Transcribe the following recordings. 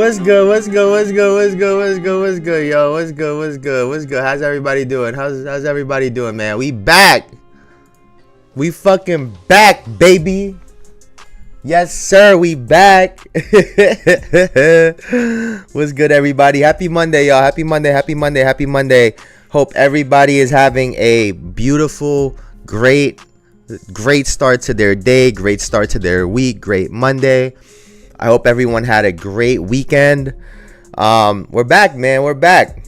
What's good? What's good? What's good? What's good? What's good? What's good, yo? What's good? What's good? What's good? How's everybody doing? How's everybody doing, man? We back. We fucking back, baby. Yes, sir. We back. What's good, everybody? Happy Monday, y'all. Happy Monday. Happy Monday. Happy Monday. Hope everybody is having a beautiful, great start to their day. Great start to their week. Great Monday. I hope everyone had a great weekend. We're back, man. We're back.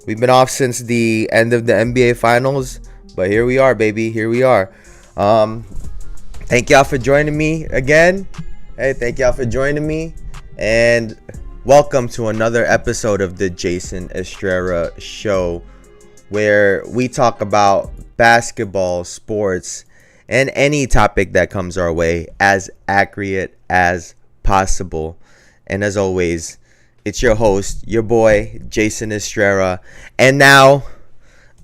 We've been off since the end of the NBA Finals. But here we are, baby. Here we are. Thank y'all for joining me again. Hey, thank y'all for joining me. And welcome to another episode of the Jayson Estrera Show, where we talk about basketball, sports, and any topic that comes our way as accurate as possible. And as always, it's your host, your boy, Jayson Estrera. And now,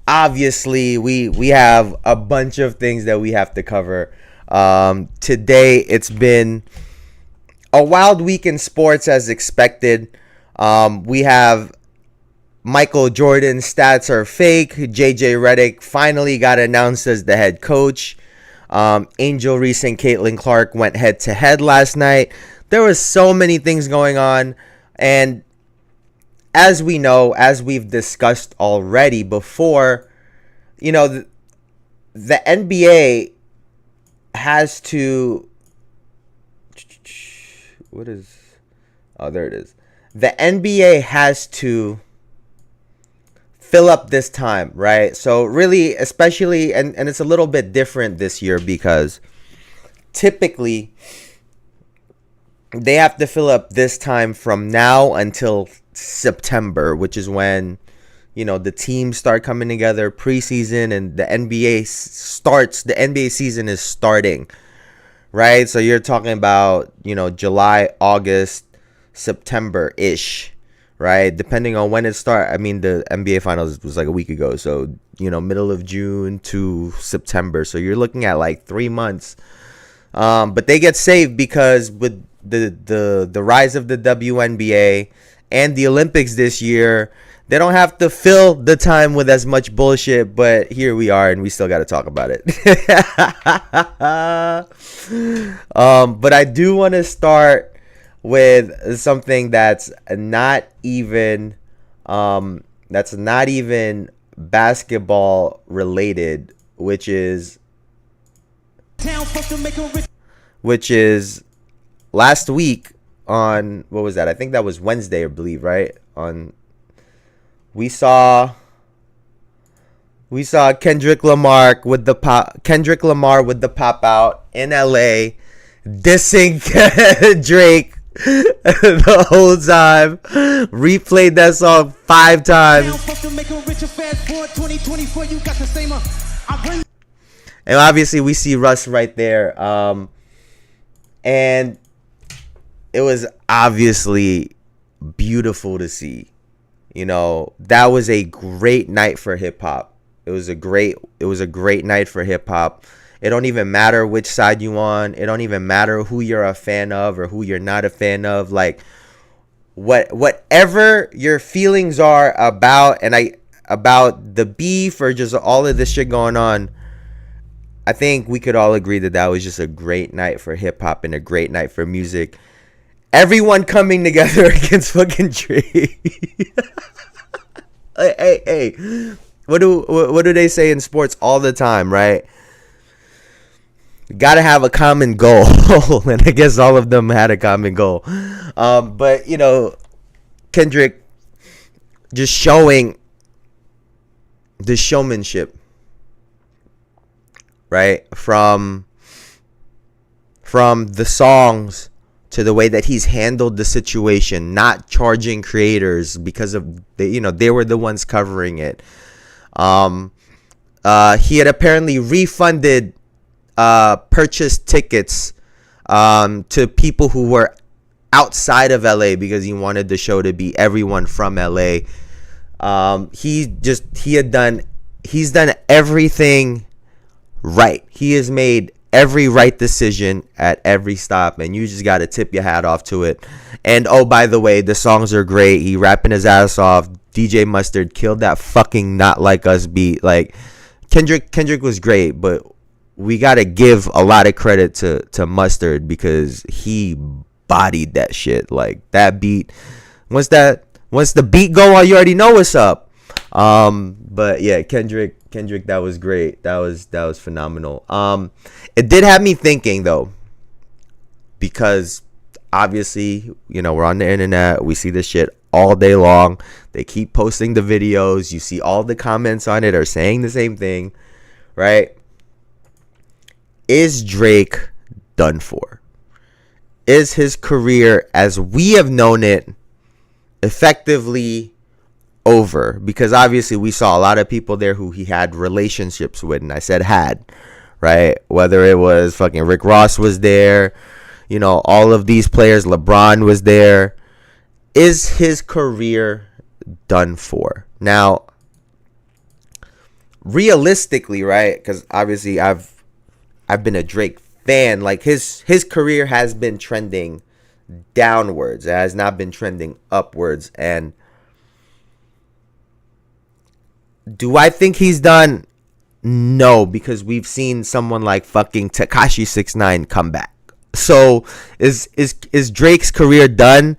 obviously, we have a bunch of things that we have to cover. Today, it's been a wild week in sports as expected. We have Michael Jordan's stats are fake. JJ Redick finally got announced as the head coach. Angel Reese and Caitlin Clark went head to head last night. There was so many things going on. And as we know, as we've discussed already before, you know, the NBA has to... there it is. The NBA has to fill up this time, right? So really, especially, and it's a little bit different this year because typically they have to fill up this time from now until September, which is when, you know, the teams start coming together, preseason, and the NBA starts. The NBA season is starting, right? So you're talking about, you know, July, August, September-ish, right? Depending on when it starts. I mean, the NBA Finals was like a week ago, so, you know, middle of June to September. So you're looking at like 3 months. But they get saved because with the rise of the WNBA and the Olympics this year, they don't have to fill the time with as much bullshit, but here we are and we still got to talk about it. But I do want to start with something that's not even basketball related, which is last week on, what was that? I think that was Wednesday, I believe, right? We saw Kendrick Lamar with the pop out in LA, dissing Drake the whole time. Replayed that song 5 times. And obviously we see Russ right there. And it was obviously beautiful to see. You know, that was a great night for hip hop. It was a great night for hip hop. It don't even matter which side you on. It don't even matter who you're a fan of or who you're not a fan of. Like, whatever your feelings are about about the beef or just all of this shit going on, I think we could all agree that was just a great night for hip hop and a great night for music. Everyone coming together against fucking Drake. Hey. What do they say in sports all the time, right? You gotta have a common goal. And I guess all of them had a common goal. But, you know, Kendrick just showing the showmanship, right? From the songs to the way that he's handled the situation, not charging creators because of they were the ones covering it. He had apparently refunded purchased tickets to people who were outside of LA because he wanted the show to be everyone from LA. He's done everything right. He has made every right decision at every stop, and you just got to tip your hat off to it. And oh, by the way, the songs are great. He rapping his ass off. DJ Mustard killed that fucking Not Like Us beat. Like, Kendrick was great, but we gotta give a lot of credit to Mustard because he bodied that shit. Like that beat, once the beat go on, you already know what's up. But yeah, Kendrick, that was great. That was phenomenal. It did have me thinking though, because obviously, you know, we're on the internet, we see this shit all day long. They keep posting the videos. You see all the comments on it are saying the same thing, right? Is Drake done for? Is his career as we have known it effectively over? Because obviously we saw a lot of people there who he had relationships with, and I said had, right? Whether it was fucking Rick Ross was there, you know, all of these players, LeBron was there. Is his career done for? Now, realistically, right? Because obviously I've been a Drake fan. Like his career has been trending downwards. It has not been trending upwards. And do I think he's done? No, because we've seen someone like fucking Tekashi 6ix9ine come back. So is Drake's career done?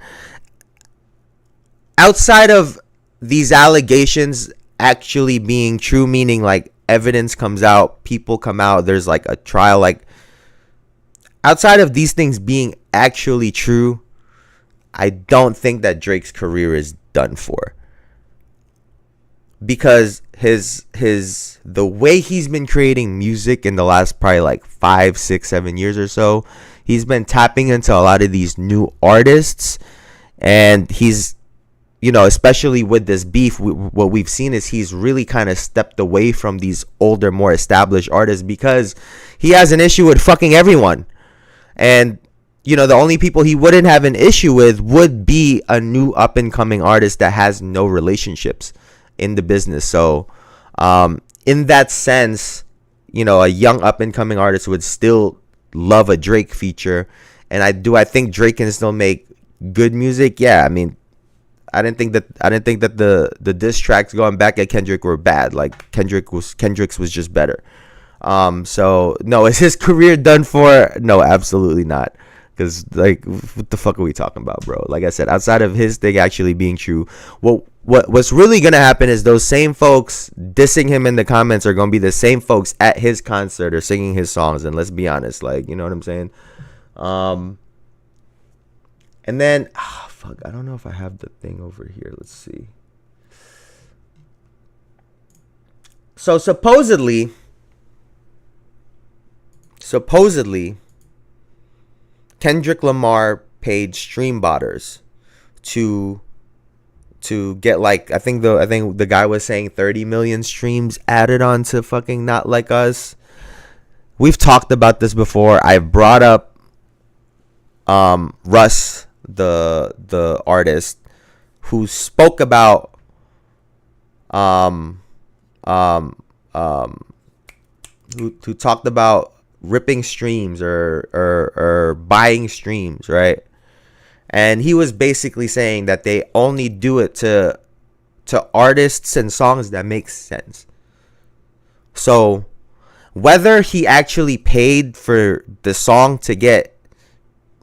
Outside of these allegations actually being true, meaning like evidence comes out, people come out, there's like a trial, like outside of these things being actually true, I don't think that Drake's career is done for. Because the way he's been creating music in the last probably like 5, 6, 7 years or so, he's been tapping into a lot of these new artists, and he's, you know, especially with this beef, what we've seen is he's really kind of stepped away from these older, more established artists because he has an issue with fucking everyone. And, you know, the only people he wouldn't have an issue with would be a new up-and-coming artist that has no relationships in the business. So, in that sense, you know, a young up-and-coming artist would still love a Drake feature. And I think Drake can still make good music. Yeah, I mean, I didn't think that the diss tracks going back at Kendrick were bad. Like Kendrick's was just better. So no, is his career done for? No, absolutely not. Because like, what the fuck are we talking about, bro? Like I said, outside of his thing actually being true, what's really gonna happen is those same folks dissing him in the comments are gonna be the same folks at his concert or singing his songs. And let's be honest, like, you know what I'm saying? And then, fuck, I don't know if I have the thing over here. Let's see. So supposedly, Kendrick Lamar paid stream botters to get, like, I think the guy was saying 30 million streams added on to fucking Not Like Us. We've talked about this before. I brought up Russ, the artist, who spoke about who talked about ripping streams or buying streams, right? And he was basically saying that they only do it to artists and songs that make sense. So whether he actually paid for the song to get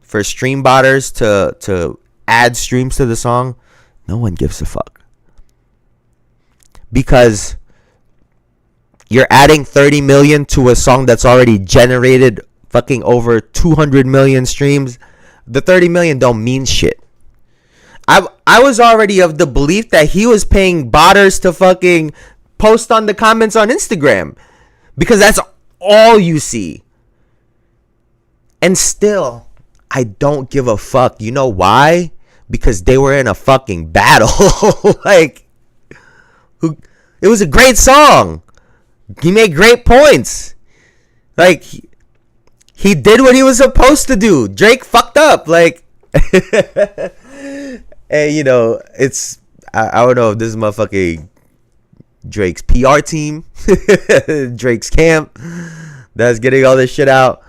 for stream botters to add streams to the song, no one gives a fuck. Because you're adding 30 million to a song that's already generated fucking over 200 million streams. The 30 million don't mean shit. I was already of the belief that he was paying botters to fucking post on the comments on Instagram, because that's all you see. And still, I don't give a fuck. You know why? Because they were in a fucking battle. Like, it was a great song. He made great points. Like, he did what he was supposed to do. Drake fucked up. Like, and you know, it's, I don't know if this is motherfucking Drake's PR team, Drake's camp, that's getting all this shit out.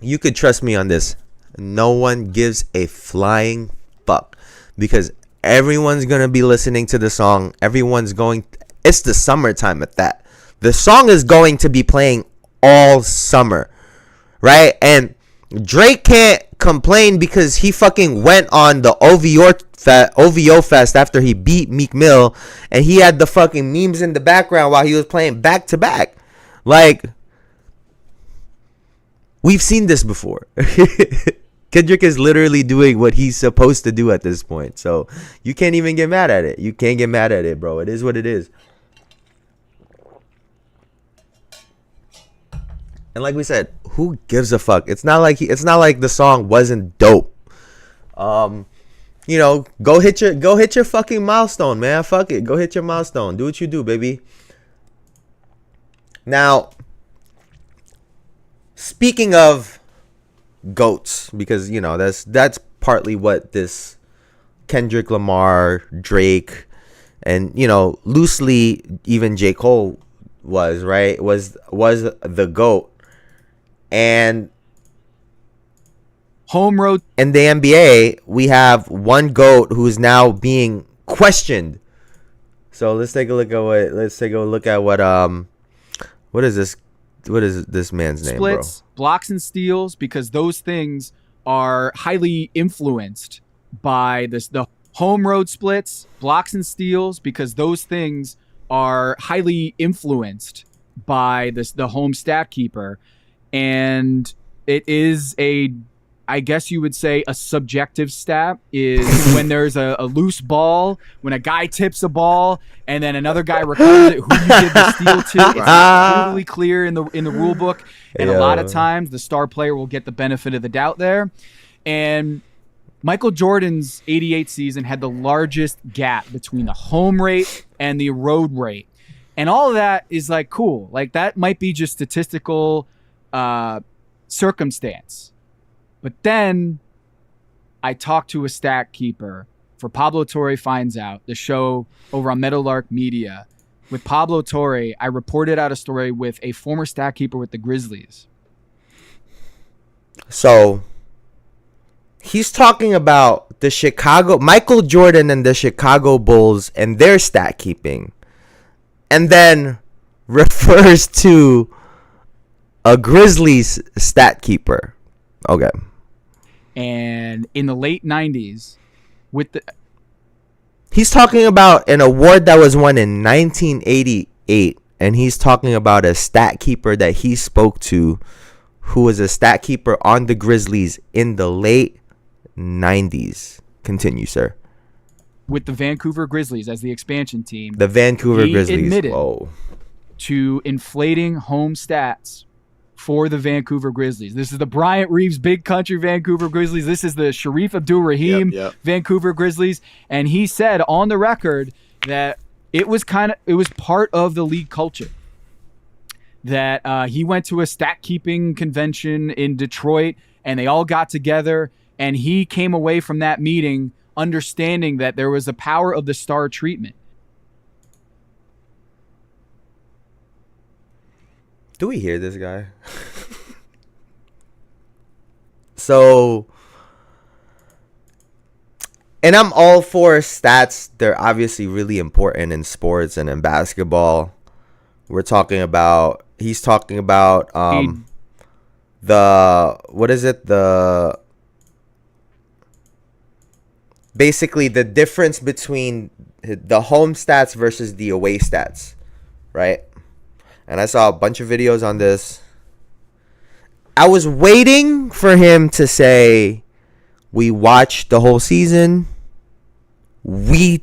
You could trust me on this. No one gives a flying fuck, because everyone's gonna be listening to the song. Everyone's going, It's the summertime at that. The song is going to be playing all summer, right? And Drake can't complain because he fucking went on the OVO Fest after he beat Meek Mill, and he had the fucking memes in the background while he was playing back to back. Like, we've seen this before. Kendrick is literally doing what he's supposed to do at this point. So you can't even get mad at it. You can't get mad at it, bro. It is what it is. And like we said, who gives a fuck? It's not like the song wasn't dope. You know, go hit your fucking milestone, man. Fuck it. Go hit your milestone. Do what you do, baby. Now, speaking of GOATs, because you know that's partly what this Kendrick Lamar, Drake, and you know, loosely even J. Cole was, right? Was the GOAT. And home road in the NBA, we have one GOAT who's now being questioned. So let's take a look at what is this man's name, splits, bro? blocks and steals, because those things are highly influenced by this. The home road splits, blocks and steals, because those things are highly influenced by this. The home stat keeper. And it is I guess you would say a subjective stat is when there's a loose ball, when a guy tips a ball and then another guy recovers it, who you did the steal to. It's totally clear in the rule book. And a lot of times the star player will get the benefit of the doubt there. And Michael Jordan's 88 season had the largest gap between the home rate and the road rate. And all of that is like cool. Like that might be just statistical circumstance. But then I talked to a stat keeper for Pablo Torre Finds Out, the show over on Meadowlark Media. With Pablo Torre, I reported out a story with a former stat keeper with the Grizzlies. So he's talking about Michael Jordan and the Chicago Bulls and their stat keeping, and then refers to a Grizzlies stat keeper. Okay. And in the late 90s, he's talking about an award that was won in 1988, and he's talking about a stat keeper that he spoke to, who was a stat keeper on the Grizzlies in the late 90s. Continue, sir. With the Vancouver Grizzlies as the expansion team. The Vancouver Grizzlies. Admitted to inflating home stats for the Vancouver Grizzlies. This is the Bryant Reeves Big Country Vancouver Grizzlies. This is the Sharif Abdul-Rahim Vancouver Grizzlies. And he said on the record that it was part of the league culture. That he went to a stat keeping convention in Detroit and they all got together, and he came away from that meeting understanding that there was a power of the star treatment. Do we hear this guy? So, and I'm all for stats. They're obviously really important in sports and in basketball. He's talking about basically the difference between the home stats versus the away stats, right? And I saw a bunch of videos on this. I was waiting for him to say, we watched the whole season. We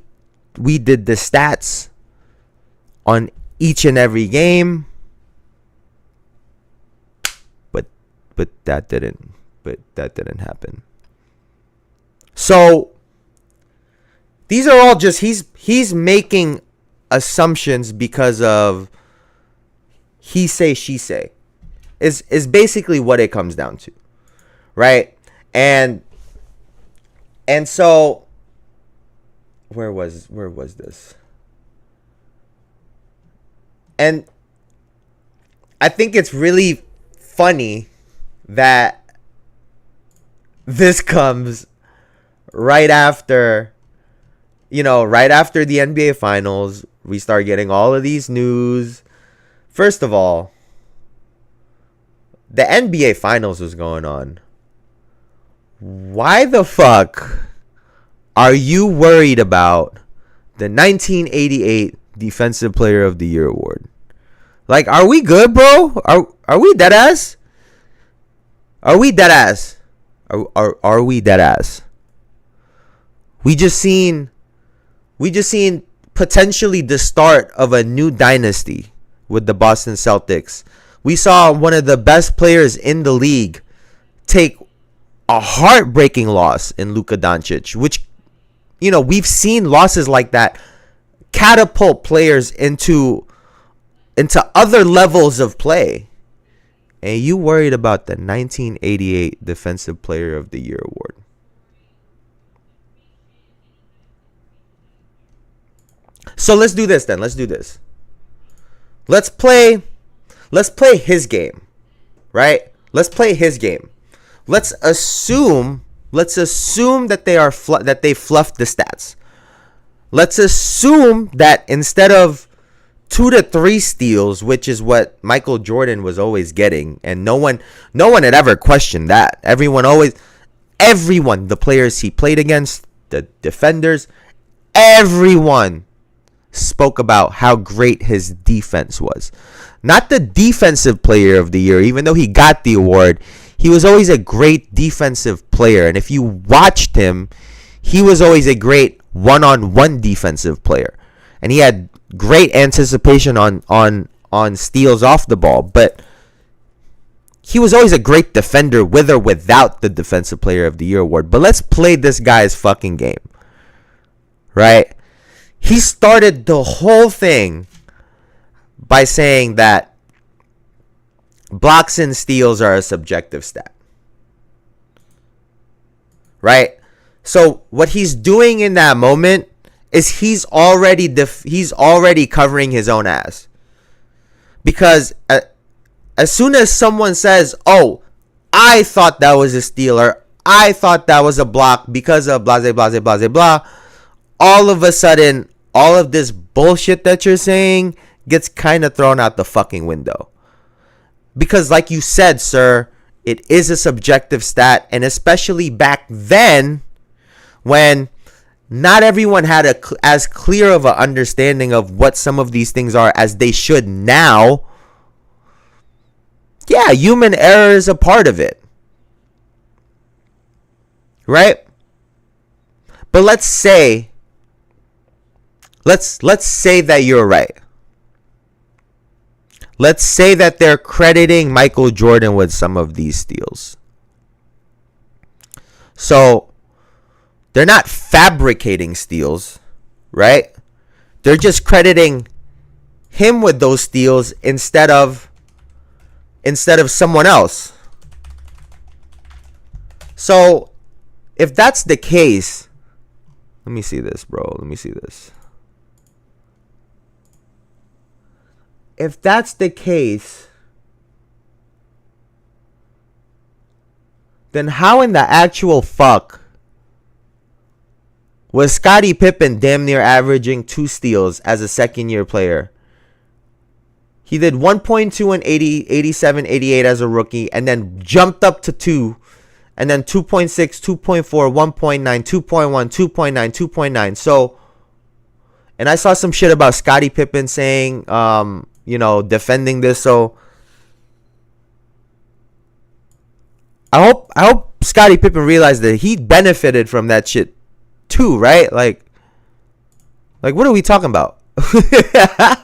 did the stats on each and every game. But that didn't happen. So these are all just he's making assumptions because of he say, she say, is basically what it comes down to, right? And so where was this? And I think it's really funny that this comes right after the NBA Finals, we start getting all of these news. First of all, the NBA Finals was going on. Why the fuck are you worried about the 1988 Defensive Player of the Year award? Like, are we good, bro? Are we dead ass? Are we dead ass? Are we dead ass? We just seen potentially the start of a new dynasty with the Boston Celtics. We saw one of the best players in the league take a heartbreaking loss in Luka Doncic, which, you know, we've seen losses like that catapult players into other levels of play. And you worried about the 1988 Defensive Player of the Year award. So let's do this then. Let's do this. Let's play his game, right? Let's play his game. Let's assume that they fluffed the stats. Let's assume that instead of 2 to 3 steals, which is what Michael Jordan was always getting, and no one had ever questioned that. Everyone, the players he played against, the defenders, everyone spoke about how great his defense was. Not the defensive player of the year, even though he got the award, he was always a great defensive player. And if you watched him, he was always a great one-on-one defensive player. And he had great anticipation on steals off the ball. But he was always a great defender with or without the Defensive Player of the Year award. But let's play this guy's fucking game. Right? He started the whole thing by saying that blocks and steals are a subjective stat. Right? So what he's doing in that moment is he's already covering his own ass. Because as soon as someone says, "Oh, I thought that was a steal," or "I thought that was a block because of blah blah blah blah blah," all of a sudden, all of this bullshit that you're saying gets kind of thrown out the fucking window. Because like you said, sir, it is a subjective stat, and especially back then when not everyone had as clear of an understanding of what some of these things are as they should now. Yeah, human error is a part of it. Right? But let's say that you're right. Let's say that they're crediting Michael Jordan with some of these steals. So they're not fabricating steals, right? They're just crediting him with those steals instead of someone else. So if that's the case, let me see this, bro. Let me see this. If that's the case, then how in the actual fuck was Scottie Pippen damn near averaging 2 steals as a second-year player? He did 1.2 and 80, 87, 88 as a rookie, and then jumped up to 2, and then 2.6, 2.4, 1.9, 2.1, 2.9, 2.9. So, and I saw some shit about Scottie Pippen saying, defending this. So I hope Scottie Pippen realized that he benefited from that shit too, right? Like what are we talking about?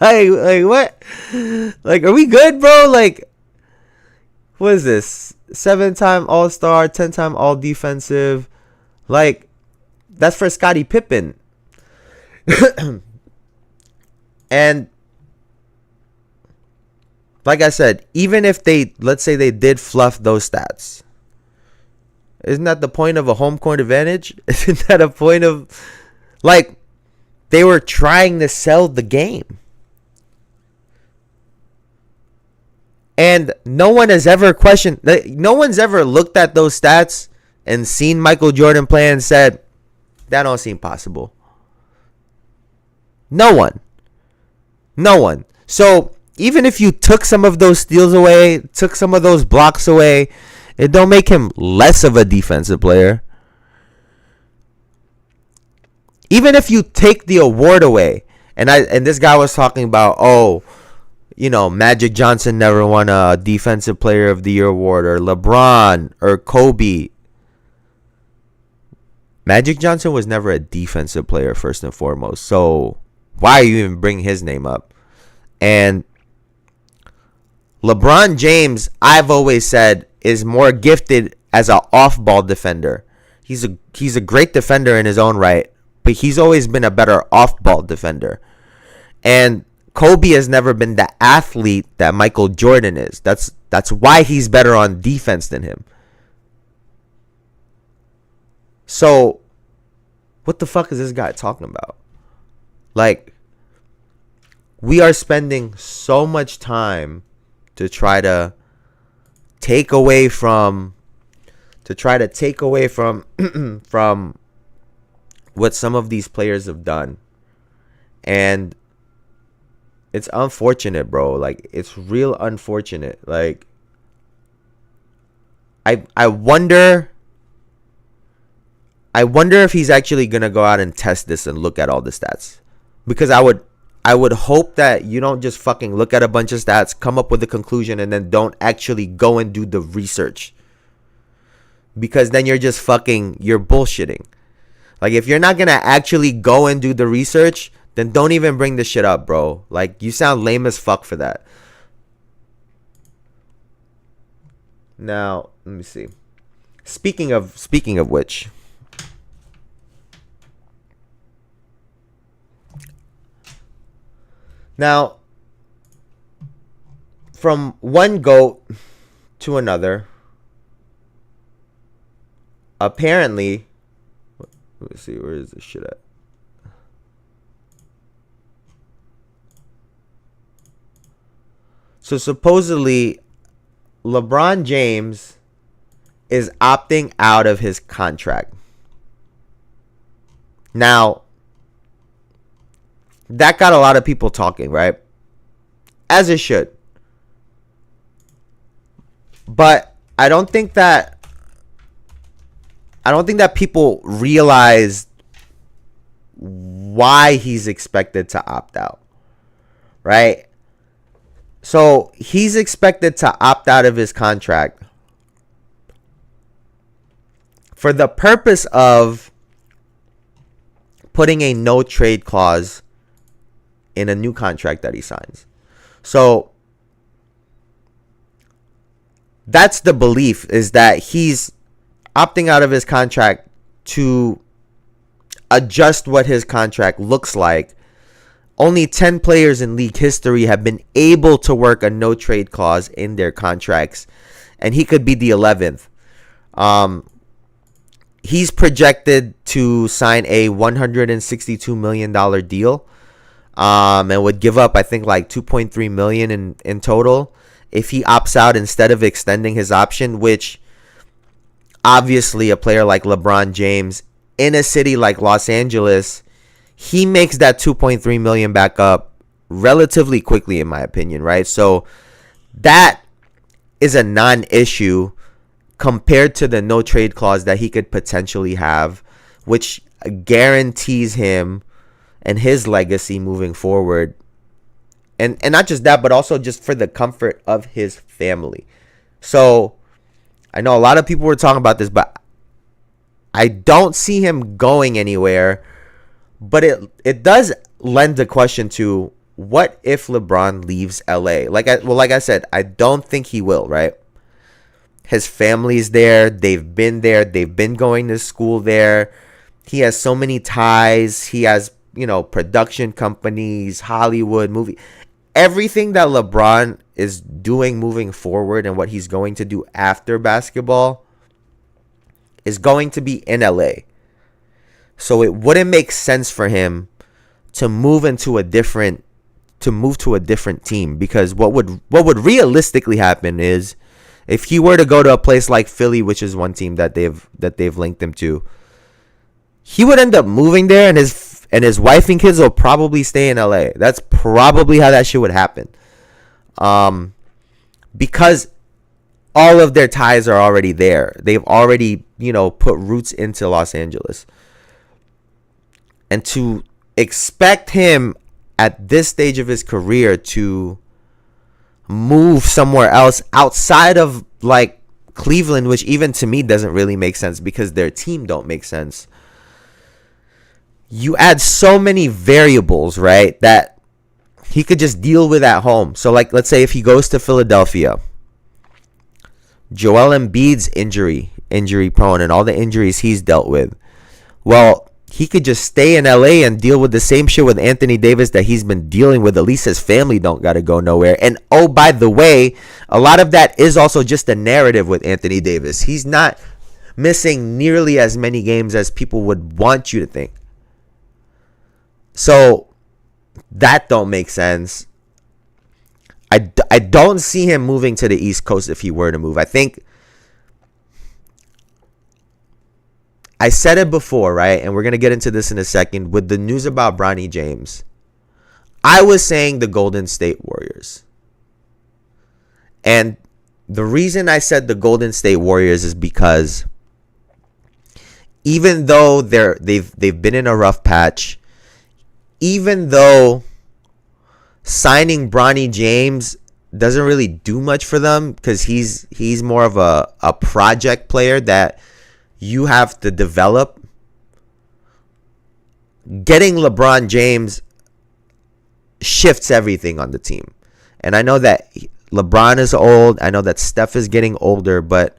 like what? Like, are we good, bro? Like, what is this? 7-time All-Star, 10-time All-Defensive. Like, that's for Scottie Pippen. And like I said, even if let's say they did fluff those stats, isn't that the point of a home court advantage? Isn't that a point of, like, they were trying to sell the game? And no one has ever questioned, no one's ever looked at those stats and seen Michael Jordan play and said, that don't seem possible. No one. No one. So even if you took some of those steals away, took some of those blocks away, it don't make him less of a defensive player. Even if you take the award away, and this guy was talking about, Magic Johnson never won a Defensive Player of the Year award, or LeBron, or Kobe. Magic Johnson was never a defensive player, first and foremost. So why are you even bringing his name up? And LeBron James, I've always said, is more gifted as an off-ball defender. He's a great defender in his own right, but he's always been a better off-ball defender. And Kobe has never been the athlete that Michael Jordan is. That's why he's better on defense than him. So, what the fuck is this guy talking about? Like, we are spending so much time to try to take away from from what some of these players have done. And it's unfortunate, bro. Like, it's real unfortunate. Like, I wonder if he's actually gonna go out and test this and look at all the stats. Because I would hope that you don't just fucking look at a bunch of stats, come up with a conclusion, and then don't actually go and do the research. Because then you're bullshitting. Like, if you're not gonna actually go and do the research, then don't even bring this shit up, bro. Like, you sound lame as fuck for that. Now, let me see. Speaking of which, now, from one GOAT to another, apparently, let's see, where is this shit at? So supposedly, LeBron James is opting out of his contract. Now, that got a lot of people talking, right? As it should. But I don't think that people realize why he's expected to opt out. Right? So, he's expected to opt out of his contract for the purpose of putting a no trade clause in a new contract that he signs. So, that's the belief, is that he's opting out of his contract to adjust what his contract looks like. Only 10 players in league history have been able to work a no trade clause in their contracts, and he could be the 11th. He's projected to sign a $162 million deal, and would give up, I think, like $2.3 million in total if he opts out instead of extending his option, which obviously a player like LeBron James in a city like Los Angeles, he makes that $2.3 million back up relatively quickly, in my opinion, right? So that is a non-issue compared to the no trade clause that he could potentially have, which guarantees him and his legacy moving forward. And not just that, but also just for the comfort of his family. So I know a lot of people were talking about this, but I don't see him going anywhere. But it does lend the question to, what if LeBron leaves LA? Like I said, I don't think he will, right? His family's there. They've been there. They've been going to school there. He has so many ties. He has, production companies, Hollywood, movie. Everything that LeBron is doing moving forward and what he's going to do after basketball is going to be in LA. So it wouldn't make sense for him to move to a different team, because what would realistically happen is, if he were to go to a place like Philly, which is one team that they've linked him to, he would end up moving there, and and his wife and kids will probably stay in LA. That's probably how that shit would happen. Because all of their ties are already there. They've already, put roots into Los Angeles. And to expect him at this stage of his career to move somewhere else outside of like Cleveland, which even to me doesn't really make sense because their team don't make sense. You add so many variables, right, that he could just deal with at home. So like, let's say if he goes to Philadelphia, Joel Embiid's injury prone and all the injuries he's dealt with. Well, he could just stay in LA and deal with the same shit with Anthony Davis that he's been dealing with. At least his family don't got to go nowhere. And oh, by the way, a lot of that is also just a narrative with Anthony Davis. He's not missing nearly as many games as people would want you to think. So that don't make sense. I don't see him moving to the East Coast if he were to move. I think I said it before, right? And we're going to get into this in a second. With the news about Bronny James, I was saying the Golden State Warriors. And the reason I said the Golden State Warriors is because even though they've been in a rough patch, even though signing Bronny James doesn't really do much for them because he's more of a project player that you have to develop, getting LeBron James shifts everything on the team. And I know that LeBron is old. I know that Steph is getting older, but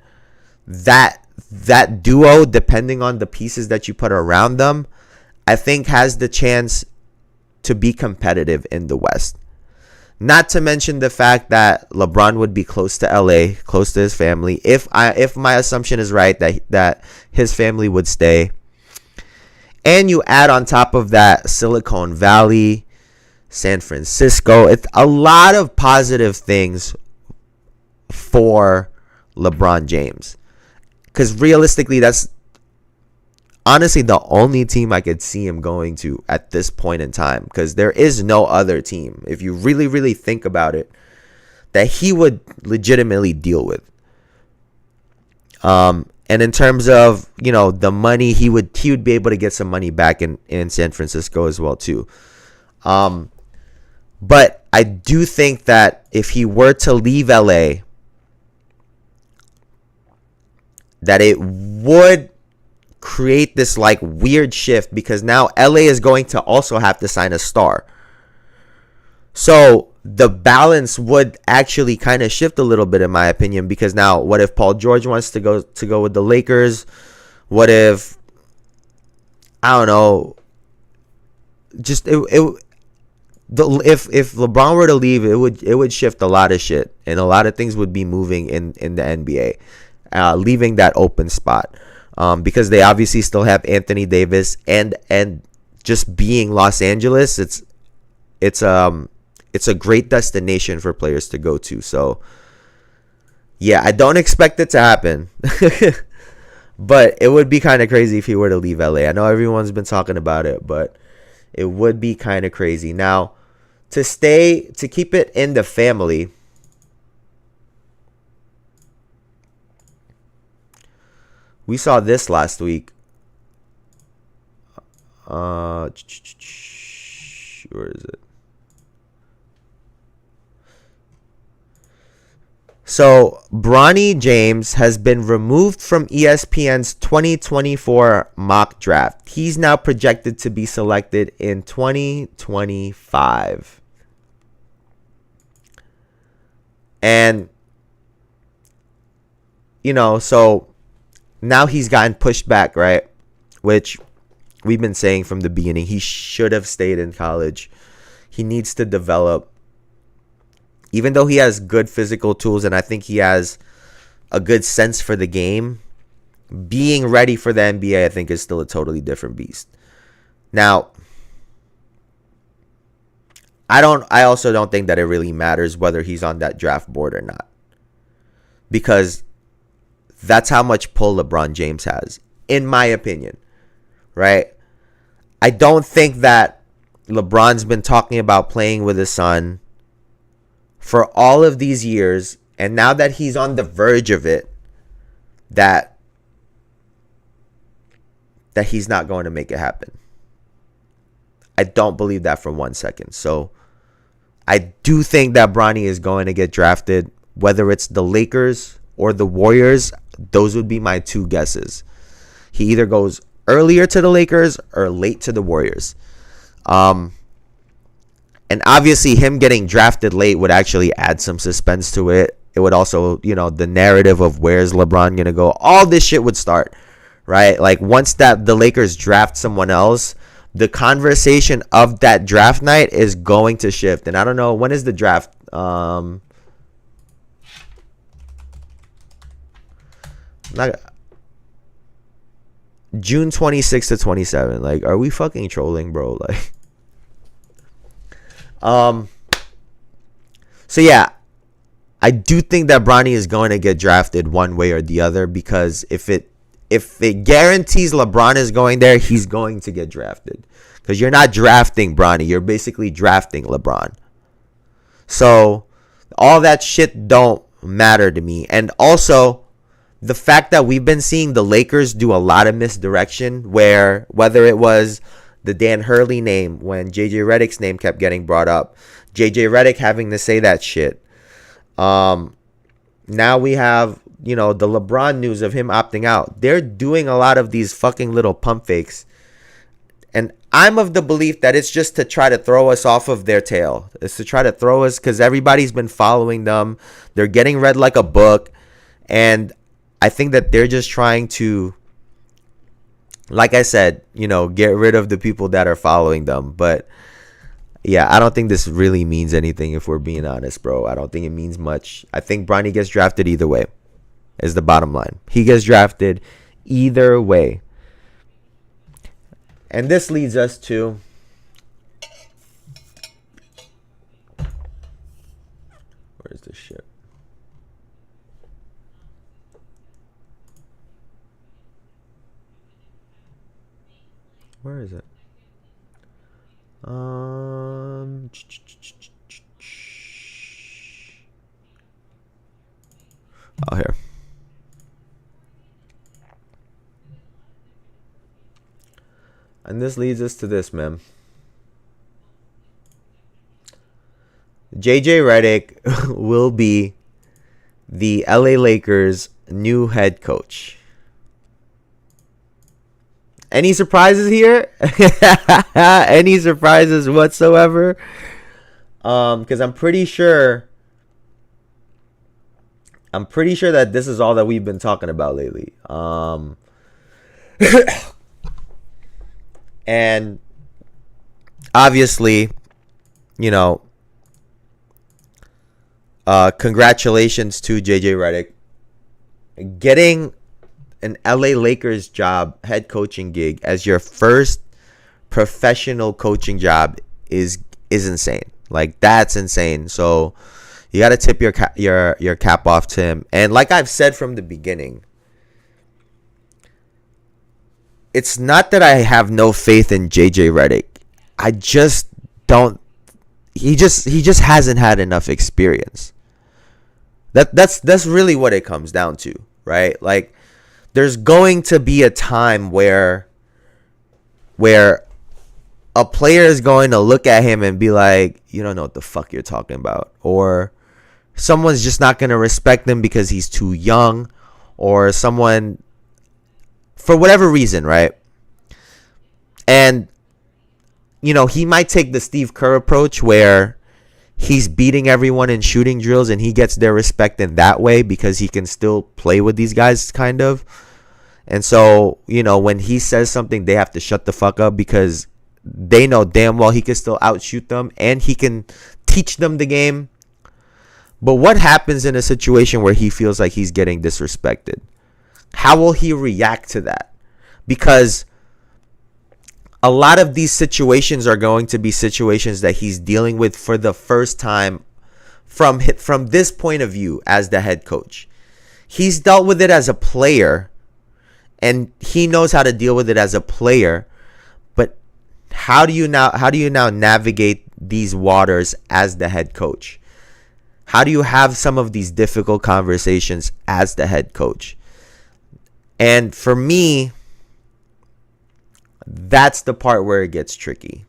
that duo, depending on the pieces that you put around them, I think has the chance to be competitive in the West. Not to mention the fact that LeBron would be close to LA, close to his family. If my assumption is right that his family would stay. And you add on top of that Silicon Valley, San Francisco. It's a lot of positive things for LeBron James. Because realistically, that's honestly the only team I could see him going to at this point in time, because there is no other team, if you really, really think about it, that he would legitimately deal with. And in terms of, the money, he would be able to get some money back in San Francisco as well too. But I do think that if he were to leave LA, that it would create this like weird shift, because now LA is going to also have to sign a star. So the balance would actually kind of shift a little bit, in my opinion, because now what if Paul George wants to go with the Lakers? What if, I don't know, just if LeBron were to leave, it would shift a lot of shit, and a lot of things would be moving in the NBA, leaving that open spot. Because they obviously still have Anthony Davis, and just being Los Angeles, it's a great destination for players to go to. So yeah, I don't expect it to happen, but it would be kind of crazy if he were to leave LA. I know everyone's been talking about it, but it would be kind of crazy. Now, to keep it in the family, we saw this last week. Where is it? So, Bronny James has been removed from ESPN's 2024 mock draft. He's now projected to be selected in 2025. And, so now he's gotten pushed back, right? Which we've been saying from the beginning. He should have stayed in college. He needs to develop. Even though he has good physical tools, and I think he has a good sense for the game, being ready for the NBA, I think, is still a totally different beast. Now, I also don't think that it really matters whether he's on that draft board or not, because that's how much pull LeBron James has, in my opinion, right? I don't think that LeBron's been talking about playing with his son for all of these years, and now that he's on the verge of it, that he's not going to make it happen. I don't believe that for 1 second. So I do think that Bronny is going to get drafted, whether it's the Lakers or the Warriors. Those would be my two guesses. He either goes earlier to the Lakers or late to the Warriors. And obviously him getting drafted late would actually add some suspense to it. It would also, the narrative of where's LeBron going to go, all this shit would start, right? Like once that the Lakers draft someone else, the conversation of that draft night is going to shift. And I don't know, when is the draft? June 26 to 27. Like, are we fucking trolling, bro? Like, so yeah, I do think that Bronny is going to get drafted one way or the other, because if it guarantees LeBron is going there, he's going to get drafted. Because you're not drafting Bronny, you're basically drafting LeBron. So all that shit don't matter to me. And also, the fact that we've been seeing the Lakers do a lot of misdirection, where whether it was the Dan Hurley name when JJ Redick's name kept getting brought up, JJ Redick having to say that shit. Now we have, the LeBron news of him opting out. They're doing a lot of these fucking little pump fakes. And I'm of the belief that it's just to try to throw us off of their tail. It's to try to throw us, because everybody's been following them. They're getting read like a book. And I think that they're just trying to, like I said, get rid of the people that are following them. But yeah, I don't think this really means anything, if we're being honest, bro. I don't think it means much. I think Bronny gets drafted either way, is the bottom line. He gets drafted either way. And this leads us to where's this shit? Where is it? Oh, here. And this leads us to this, man. JJ Redick will be the LA Lakers' new head coach. Any surprises here? Any surprises whatsoever? Because I'm pretty sure that this is all that we've been talking about lately. And obviously, congratulations to JJ Redick getting an LA Lakers job, head coaching gig, as your first professional coaching job is insane. Like, that's insane. So you got to tip your cap off to him. And like I've said from the beginning, it's not that I have no faith in JJ Redick. I just don't. He just hasn't had enough experience. That's really what it comes down to, right? Like, there's going to be a time where a player is going to look at him and be like, you don't know what the fuck you're talking about. Or someone's just not going to respect him because he's too young, or someone, for whatever reason, right? And, he might take the Steve Kerr approach where he's beating everyone in shooting drills and he gets their respect in that way because he can still play with these guys, kind of. And so, when he says something, they have to shut the fuck up because they know damn well he can still outshoot them and he can teach them the game. But what happens in a situation where he feels like he's getting disrespected? How will he react to that? Because a lot of these situations are going to be situations that he's dealing with for the first time from this point of view as the head coach. He's dealt with it as a player, and he knows how to deal with it as a player. But How do you now navigate these waters as the head coach? How do you have some of these difficult conversations as the head coach? And for me, that's the part where it gets tricky,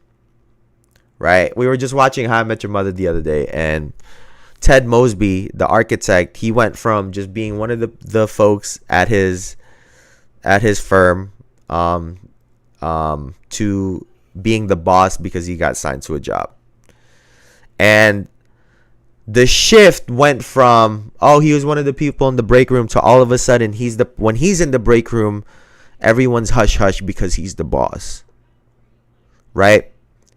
right? We were just watching How I Met Your Mother the other day, and Ted Mosby, the architect, he went from just being one of the folks at his firm to being the boss because he got signed to a job. And the shift went from, he was one of the people in the break room, to all of a sudden when he's in the break room, everyone's hush hush because he's the boss. Right?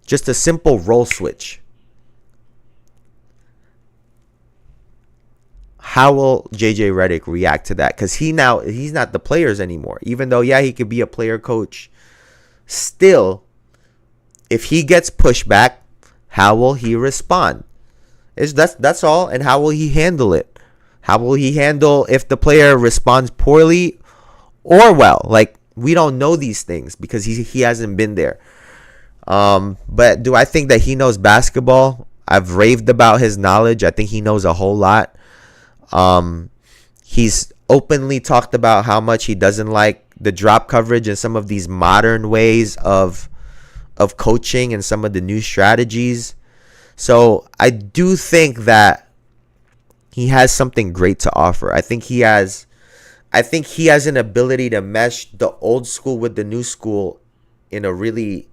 Just a simple role switch. How will JJ Redick react to that? Because he's not the players anymore. Even though, he could be a player coach. Still, if he gets pushed back, how will he respond? That's all. And how will he handle it? How will he handle if the player responds poorly or well? Like, we don't know these things because he hasn't been there. But do I think that he knows basketball? I've raved about his knowledge. I think he knows a whole lot. He's openly talked about how much he doesn't like the drop coverage and some of these modern ways of coaching and some of the new strategies. So I do think that he has something great to offer. I think he has an ability to mesh the old school with the new school in a really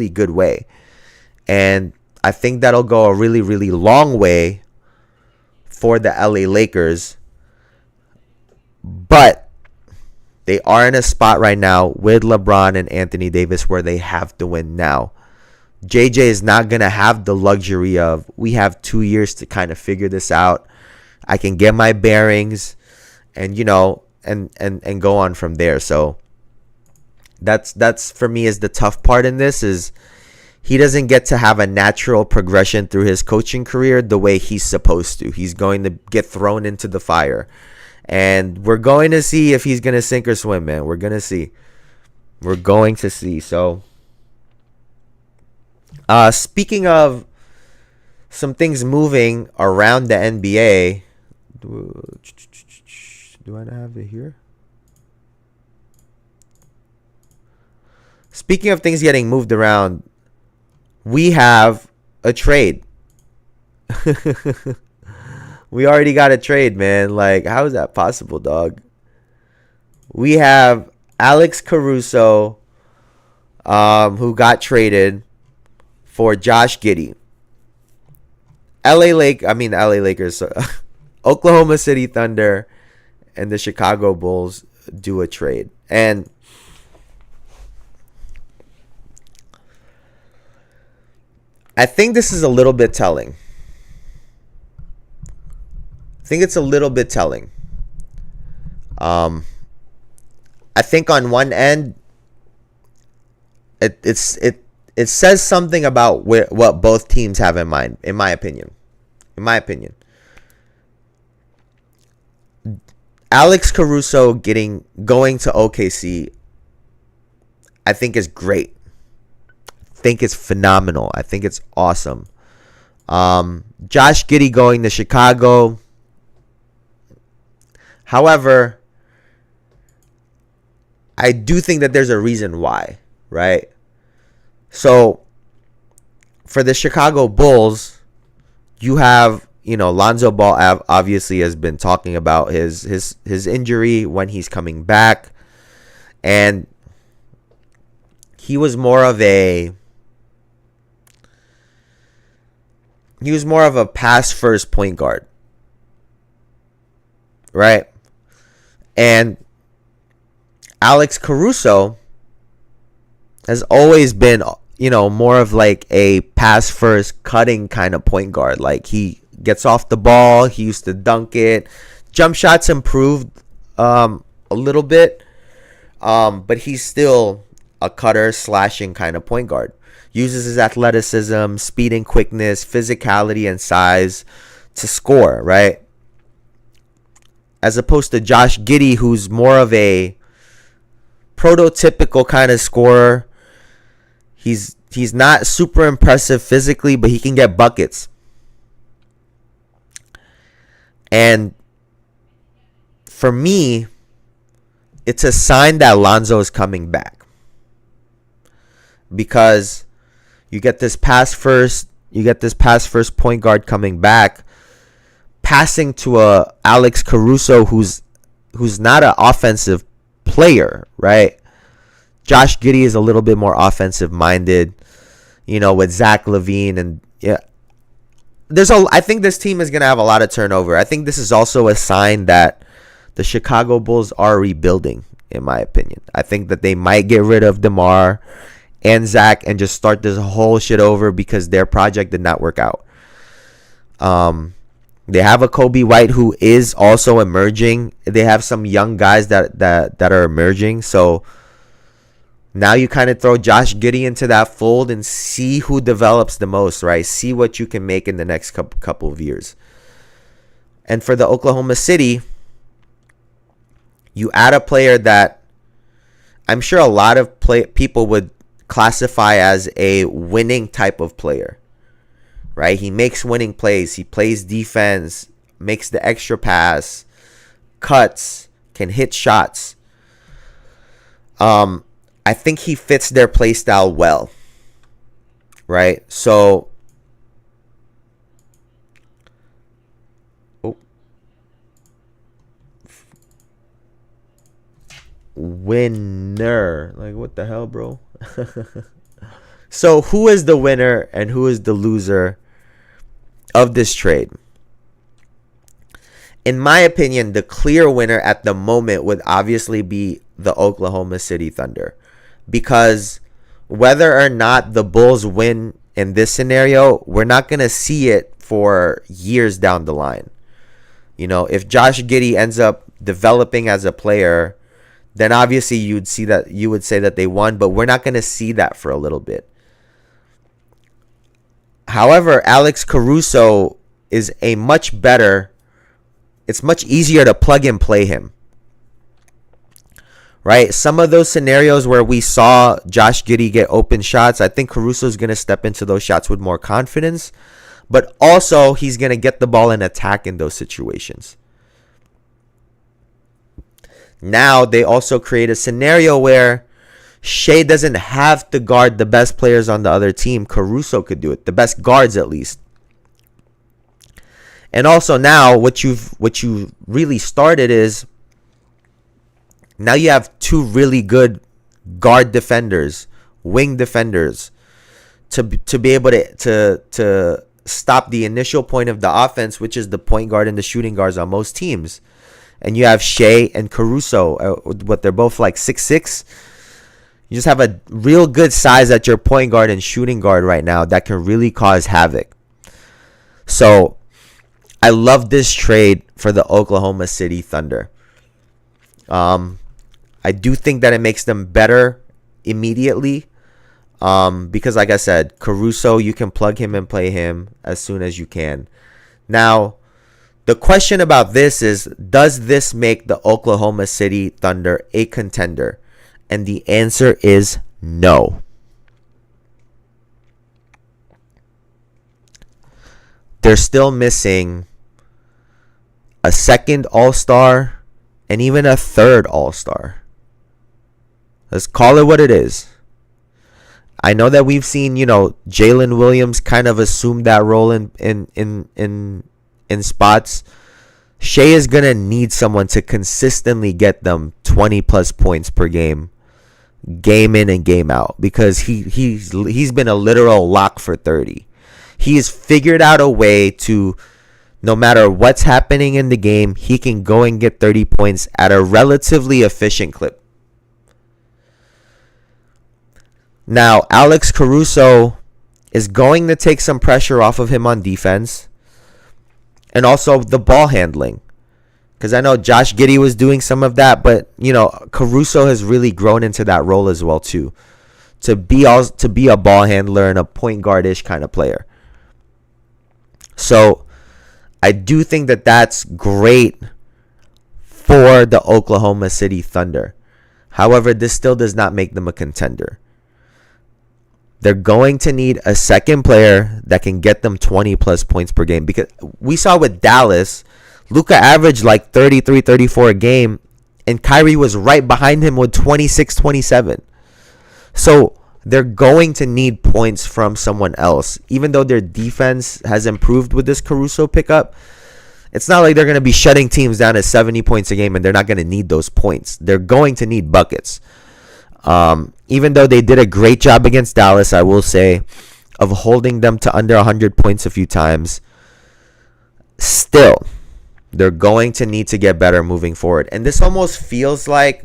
good way. And I think that'll go a really, really long way for the LA Lakers. But they are in a spot right now with LeBron and Anthony Davis where they have to win now. JJ is not going to have the luxury of, we have 2 years to kind of figure this out. I can get my bearings and, and go on from there. So that's for me is the tough part in this, is he doesn't get to have a natural progression through his coaching career the way he's supposed to. He's going to get thrown into the fire. And we're going to see if he's going to sink or swim, man. We're going to see. We're going to see. So, speaking of some things moving around the NBA, do I not have it here? Speaking of things getting moved around, we have a trade. We already got a trade, man. Like, how is that possible, dog? We have Alex Caruso, who got traded for Josh Giddey. LA Lakers, Oklahoma City Thunder, and the Chicago Bulls do a trade. And I think this is a little bit telling. I think it's a little bit telling. I think on one end, it says something about what both teams have in mind, in my opinion. Alex Caruso going to OKC, I think is great. I think it's phenomenal. I think it's awesome. Josh Giddey going to Chicago. However, I do think that there's a reason why, right? So, for the Chicago Bulls, you have, Lonzo Ball obviously has been talking about his injury, when he's coming back. And he was more of a pass first point guard. Right? And Alex Caruso has always been, more of like a pass first cutting kind of point guard. Like, he gets off the ball, he used to dunk it. Jump shots improved a little bit, but he's still a cutter, slashing kind of point guard. Uses his athleticism, speed and quickness, physicality and size to score, right? As opposed to Josh Giddey, who's more of a prototypical kind of scorer. He's not super impressive physically, but he can get buckets. And for me, it's a sign that Lonzo is coming back. Because you get this pass first point guard coming back, passing to a Alex Caruso who's not an offensive player, right? Josh Giddey is a little bit more offensive minded, with Zach LaVine, and yeah. I think this team is gonna have a lot of turnover. I think this is also a sign that the Chicago Bulls are rebuilding, in my opinion. I think that they might get rid of DeMar and Zach and just start this whole shit over because their project did not work out. They have a Kobe White who is also emerging. They have some young guys that are emerging. So now you kind of throw Josh Giddey into that fold and see who develops the most, right? See what you can make in the next couple of years. And for the Oklahoma City, you add a player that I'm sure a lot of people would classify as a winning type of player, right? He makes winning plays. He plays defense, makes the extra pass, cuts, can hit shots. I think he fits their play style well, right? So, winner. Like, what the hell, bro? So, who is the winner and who is the loser of this trade? In my opinion, the clear winner at the moment would obviously be the Oklahoma City Thunder. Because whether or not the Bulls win in this scenario, we're not going to see it for years down the line. If Josh Giddey ends up developing as a player, then obviously you would say that they won, but we're not going to see that for a little bit. However, Alex Caruso is it's much easier to plug and play him. Right? Some of those scenarios where we saw Josh Giddey get open shots, I think Caruso is going to step into those shots with more confidence, but also he's going to get the ball and attack in those situations. Now they also create a scenario where Shea doesn't have to guard the best players on the other team. Caruso could do it, the best guards at least. And also now what you really started is now you have two really good guard defenders, wing defenders, to be able to stop the initial point of the offense, which is the point guard and the shooting guards on most teams. And you have Shea and Caruso, they're both like 6'6". You just have a real good size at your point guard and shooting guard right now that can really cause havoc. So I love this trade for the Oklahoma City Thunder. I do think that it makes them better immediately. Because like I said, Caruso, you can plug him and play him as soon as you can. Now, the question about this is, does this make the Oklahoma City Thunder a contender? And the answer is no. They're still missing a second All-Star and even a third All-Star. Let's call it what it is. I know that we've seen, Jalen Williams kind of assume that role in spots. Shea is gonna need someone to consistently get them 20 plus points per game in and game out, because he's been a literal lock for 30. He has figured out a way to, no matter what's happening in the game, he can go and get 30 points at a relatively efficient clip. Now, Alex Caruso is going to take some pressure off of him on defense. And also the ball handling. Because I know Josh Giddey was doing some of that, but, Caruso has really grown into that role as well, too. To be a ball handler and a point guard-ish kind of player. So, I do think that that's great for the Oklahoma City Thunder. However, this still does not make them a contender. they're going to need a second player that can get them 20 plus points per game, because we saw with Dallas, Luka averaged like 33, 34 a game, and Kyrie was right behind him with 26, 27. So they're going to need points from someone else. Even though their defense has improved with this Caruso pickup, it's not like they're going to be shutting teams down at 70 points a game and they're not going to need those points. They're going to need buckets. Even though they did a great job against Dallas, I will say, of holding them to under 100 points a few times, still, they're going to need to get better moving forward. And this almost feels like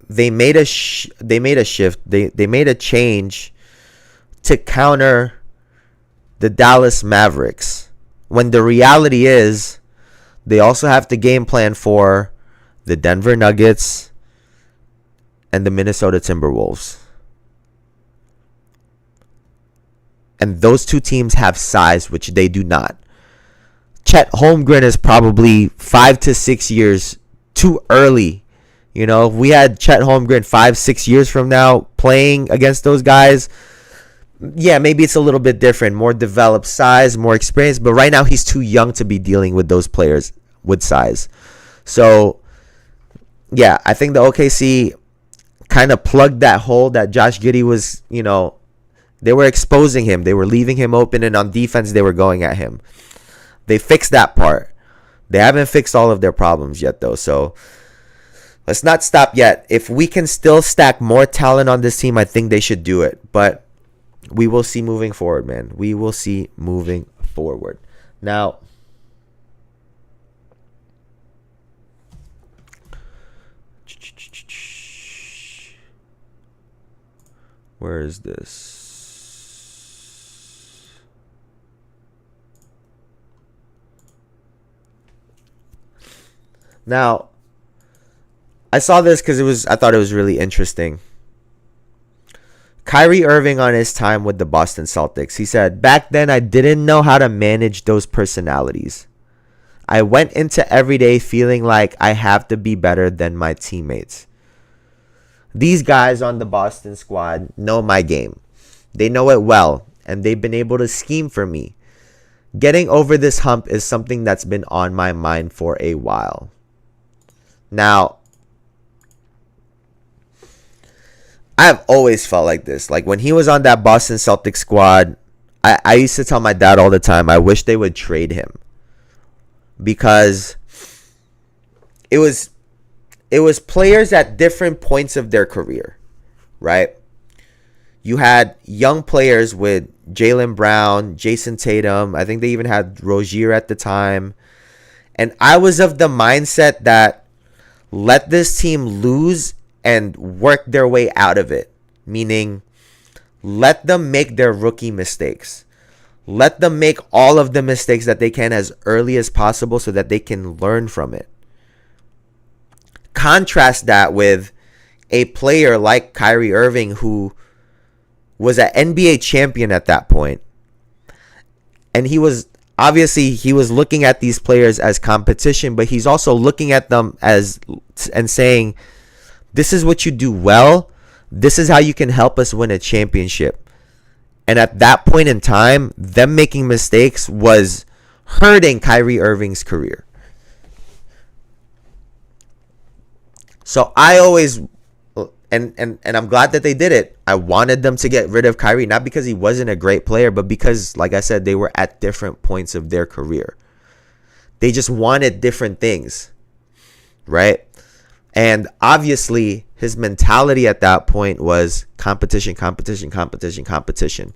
they made a shift. They made a change to counter the Dallas Mavericks, when the reality is they also have to game plan for the Denver Nuggets and the Minnesota Timberwolves. And those two teams have size, which they do not. Chet Holmgren is probably 5 to 6 years too early. You know, if we had Chet Holmgren 5-6 years from now playing against those guys, yeah, maybe it's a little bit different, more developed size, more experience, but right now he's too young to be dealing with those players with size. So yeah, I think the OKC kind of plugged that hole that Josh Giddey was, you know, they were exposing him, they were leaving him open, and on defense they were going at him. They fixed that part. They haven't fixed all of their problems yet though, so let's not stop yet. If we can still stack more talent on this team, I think they should do it. But we will see moving forward, man. We will see moving forward. Now, where is this? Now, I saw this because I thought it was really interesting. Kyrie Irving on his time with the Boston Celtics. He said, "Back then I didn't know how to manage those personalities. I went into every day feeling like I have to be better than my teammates. These guys on the Boston squad know my game. They know it well, and they've been able to scheme for me. Getting over this hump is something that's been on my mind for a while." Now, I've always felt like this. Like when he was on that Boston Celtics squad, I used to tell my dad all the time, I wish they would trade him. Because it was players at different points of their career, right? You had young players with Jaylen Brown, Jason Tatum. I think they even had Rozier at the time. And I was of the mindset that let this team lose and work their way out of it. Meaning, let them make their rookie mistakes. Let them make all of the mistakes that they can as early as possible so that they can learn from it. Contrast that with a player like Kyrie Irving, who was an NBA champion at that point. And he was looking at these players as competition, but he's also looking at them and saying, this is what you do well. This is how you can help us win a championship. And at that point in time, them making mistakes was hurting Kyrie Irving's career. So I always, and I'm glad that they did it. I wanted them to get rid of Kyrie, not because he wasn't a great player, but because, like I said, they were at different points of their career. They just wanted different things, right? And obviously, his mentality at that point was competition, competition, competition, competition.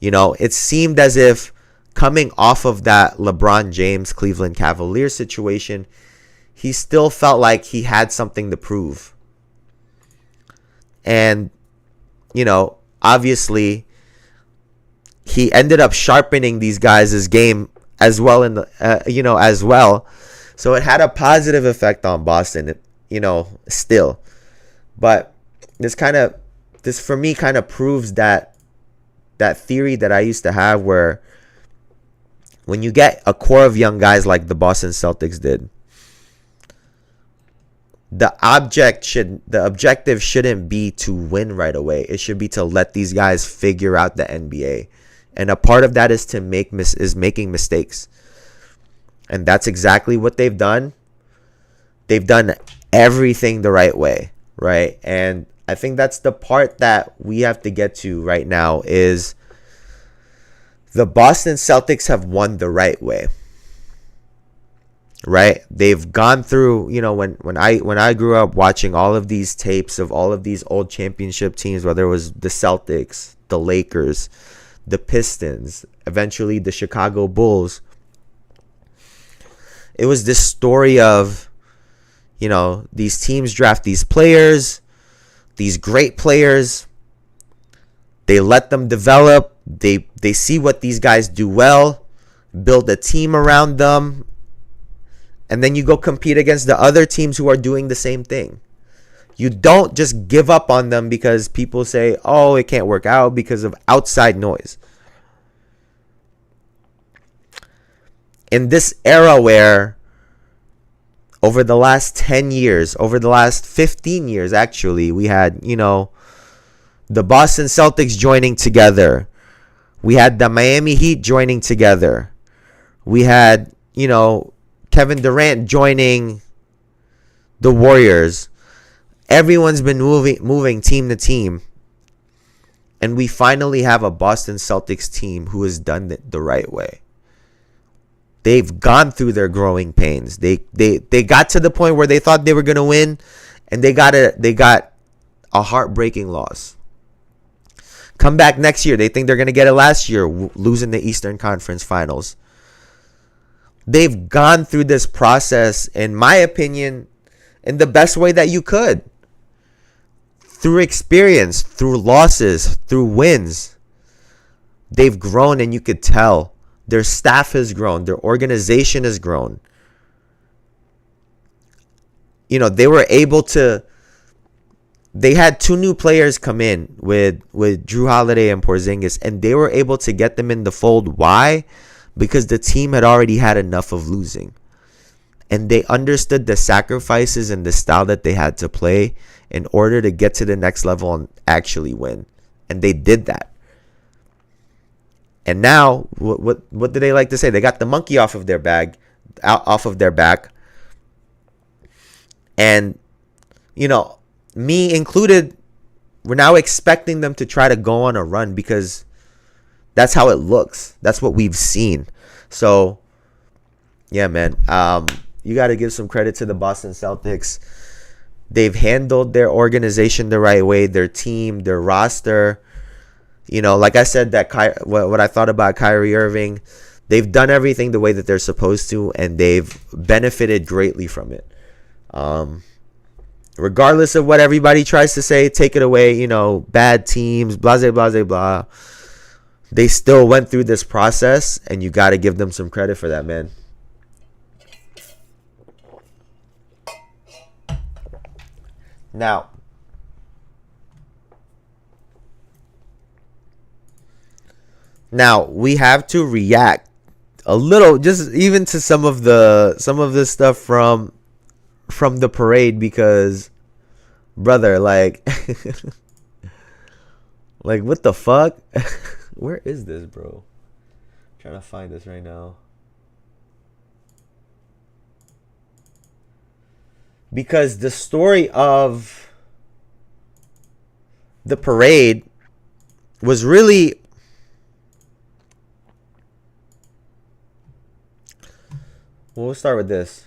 You know, it seemed as if coming off of that LeBron James Cleveland Cavaliers situation, he still felt like he had something to prove. And, you know, obviously, he ended up sharpening these guys' game as well as well. So it had a positive effect on Boston, still. But this for me kind of proves that theory that I used to have, where when you get a core of young guys like the Boston Celtics did, the objective shouldn't be to win right away. It should be to let these guys figure out the NBA. And a part of that is to making mistakes. And that's exactly what they've done. They've done everything the right way, right? And I think that's the part that we have to get to right now is the Boston Celtics have won the right way. Right? They've gone through, when I grew up watching all of these tapes of all of these old championship teams, whether it was the Celtics, the Lakers, the Pistons, eventually the Chicago Bulls, it was this story of, these teams draft these players, these great players. They let them develop. They see what these guys do well, build a team around them, and then you go compete against the other teams who are doing the same thing. You don't just give up on them because people say, oh, it can't work out because of outside noise. In this era where over the last 10 years, over the last 15 years, actually, we had, the Boston Celtics joining together. We had the Miami Heat joining together. We had, Kevin Durant joining the Warriors. Everyone's been moving team to team. And we finally have a Boston Celtics team who has done it the right way. They've gone through their growing pains. They got to the point where they thought they were going to win, and they got a heartbreaking loss. Come back next year. They think they're going to get it last year, losing the Eastern Conference Finals. They've gone through this process, in my opinion, in the best way that you could. Through experience, through losses, through wins. They've grown, and you could tell. Their staff has grown. Their organization has grown. They were able to... They had 2 new players come in with Drew Holiday and Porzingis, and they were able to get them in the fold. Why? Because the team had already had enough of losing. And they understood the sacrifices and the style that they had to play in order to get to the next level and actually win. And they did that. And now, what do they like to say? They got the monkey off of their back. And, me included, we're now expecting them to try to go on a run because that's how it looks. That's what we've seen. So, yeah, man. You got to give some credit to the Boston Celtics. They've handled their organization the right way, their team, their roster. Like I said, what I thought about Kyrie Irving, they've done everything the way that they're supposed to, and they've benefited greatly from it. Regardless of what everybody tries to say, take it away, bad teams, blah, blah, blah, blah. They still went through this process, and you got to give them some credit for that, man. Now we have to react a little, just even to some of the stuff from the parade, because, brother, like what the fuck? Where is this, bro? I'm trying to find this right now. Because the story of the parade was really... Well, we'll start with this.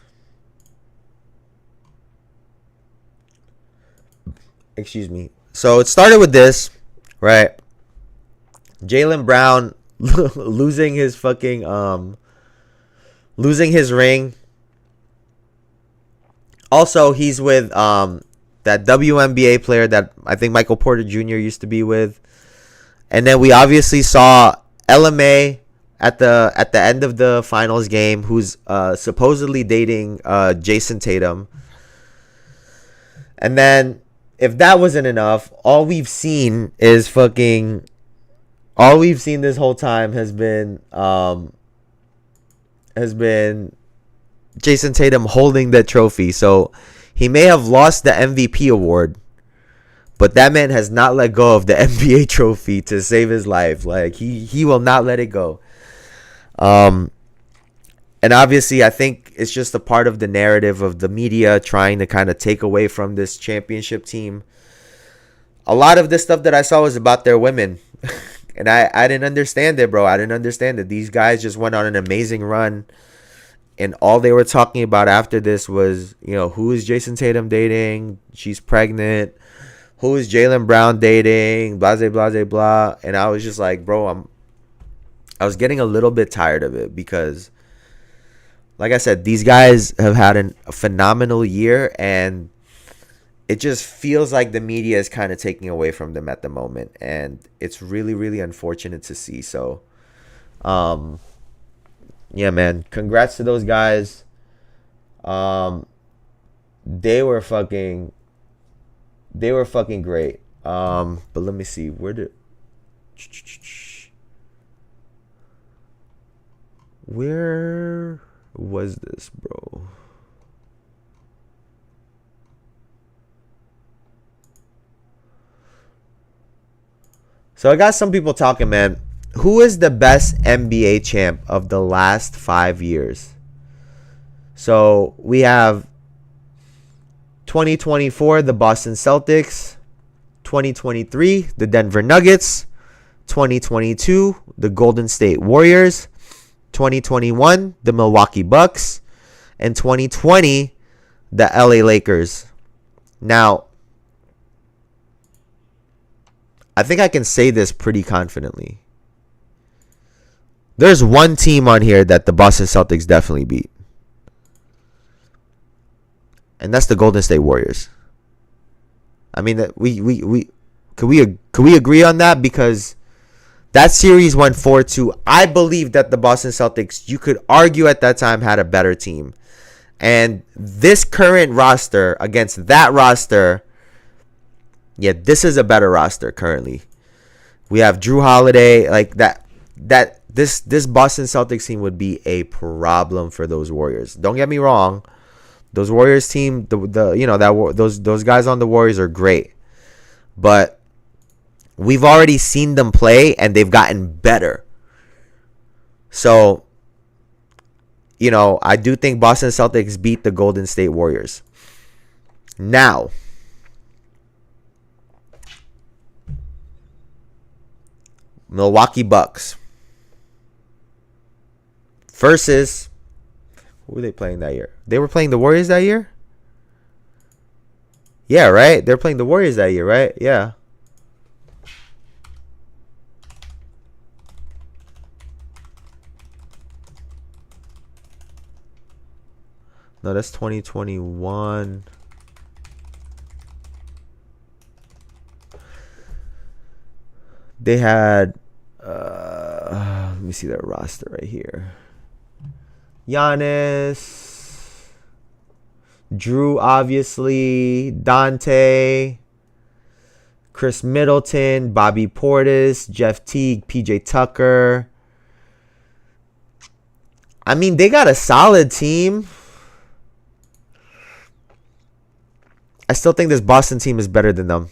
Excuse me. So it started with this, right? Jaylen Brown losing his ring. Also, he's with that WNBA player that I think Michael Porter Jr. used to be with. And then we obviously saw LMA at the end of the finals game, who's supposedly dating Jason Tatum. And then, if that wasn't enough, all we've seen this whole time has been Jason Tatum holding the trophy. So He may have lost the MVP award, but that man has not let go of the NBA trophy to save his life. Like, he will not let it go. And obviously, I think it's just a part of the narrative of the media trying to kind of take away from this championship team. A lot of the stuff that I saw was about their women. And I didn't understand it, bro. I didn't understand it. These guys just went on an amazing run. And all they were talking about after this was, who is Jason Tatum dating? She's pregnant. Who is Jaylen Brown dating? Blah, blah, blah, blah. And I was just like, bro, I was getting a little bit tired of it because, like I said, these guys have had a phenomenal year, and it just feels like the media is kind of taking away from them at the moment, and it's really, really unfortunate to see. So, yeah, man, congrats to those guys. They were fucking great. But let me see, where was this, bro? So I got some people talking, man. Who is the best NBA champ of the last 5 years? So we have 2024, the Boston Celtics. 2023, the Denver Nuggets. 2022, the Golden State Warriors. 2021, the Milwaukee Bucks. And 2020, the LA Lakers. Now, I think I can say this pretty confidently. There's one team on here that the Boston Celtics definitely beat. And that's the Golden State Warriors. I mean, that could we agree on that? Because that series went 4-2. I believe that the Boston Celtics, you could argue at that time, had a better team. And this current roster against that roster, yeah, this is a better roster currently. We have Drew Holiday, like that. This Boston Celtics team would be a problem for those Warriors. Don't get me wrong, those Warriors team, those guys on the Warriors are great, but we've already seen them play and they've gotten better. So, I do think Boston Celtics beat the Golden State Warriors. Now, Milwaukee Bucks versus, who were they playing that year? They were playing the Warriors that year? Yeah, right? They're playing the Warriors that year, right? Yeah. No, that's 2021. They had, let me see their roster right here. Giannis, Drew, obviously, Dante, Chris Middleton, Bobby Portis, Jeff Teague, PJ Tucker. I mean, they got a solid team. I still think this Boston team is better than them.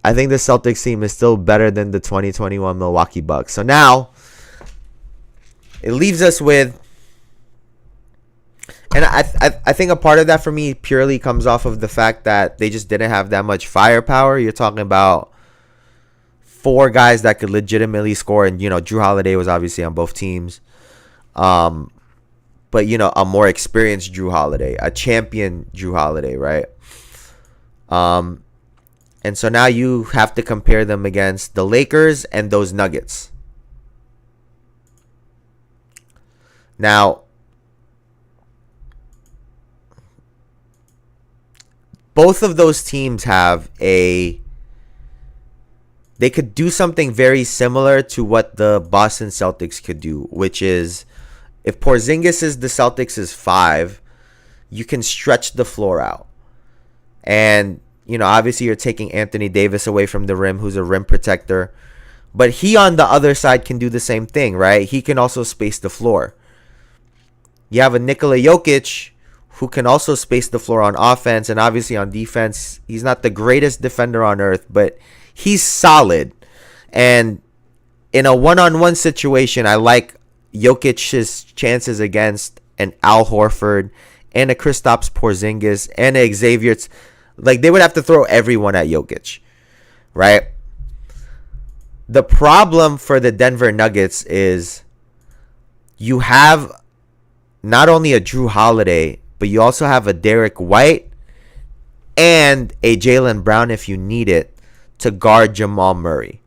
I think the Celtics team is still better than the 2021 Milwaukee Bucks. So now, it leaves us with, and I think a part of that for me purely comes off of the fact that they just didn't have that much firepower. You're talking about 4 guys that could legitimately score, and Drew Holiday was obviously on both teams. But a more experienced Drew Holiday, a champion Drew Holiday, right? And so now you have to compare them against the Lakers and those Nuggets. Now, both of those teams they could do something very similar to what the Boston Celtics could do, which is, if Porzingis is the Celtics' 5, you can stretch the floor out. And obviously you're taking Anthony Davis away from the rim, who's a rim protector. But he on the other side can do the same thing, right? He can also space the floor. You have a Nikola Jokic who can also space the floor on offense, and obviously on defense, he's not the greatest defender on earth, but he's solid. And in a one-on-one situation, I like Jokic's chances against an Al Horford and a Kristaps Porzingis and a Xavier. Like, they would have to throw everyone at Jokic, right? The problem for the Denver Nuggets is you have not only a Drew Holiday, but you also have a Derek White and a Jaylen Brown if you need it to guard Jamal Murray.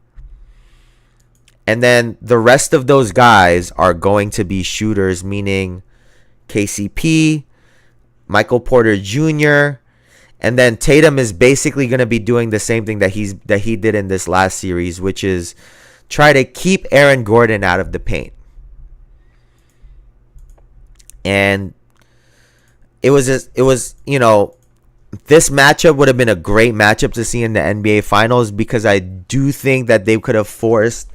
And then the rest of those guys are going to be shooters, meaning KCP, Michael Porter Jr., and then Tatum is basically going to be doing the same thing that he did in this last series, which is try to keep Aaron Gordon out of the paint. And it was this matchup would have been a great matchup to see in the NBA Finals, because I do think that they could have forced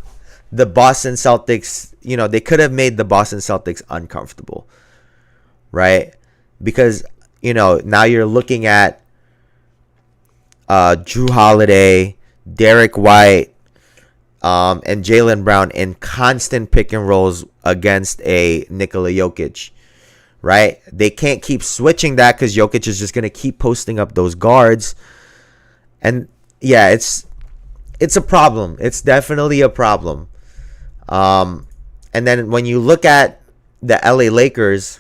the Boston Celtics, they could have made the Boston Celtics uncomfortable, right? Because, now you're looking at Drew Holiday, Derek White, and Jaylen Brown in constant pick and rolls against a Nikola Jokic, right? They can't keep switching that because Jokic is just going to keep posting up those guards. And yeah, it's a problem. It's definitely a problem. And then when you look at the LA Lakers,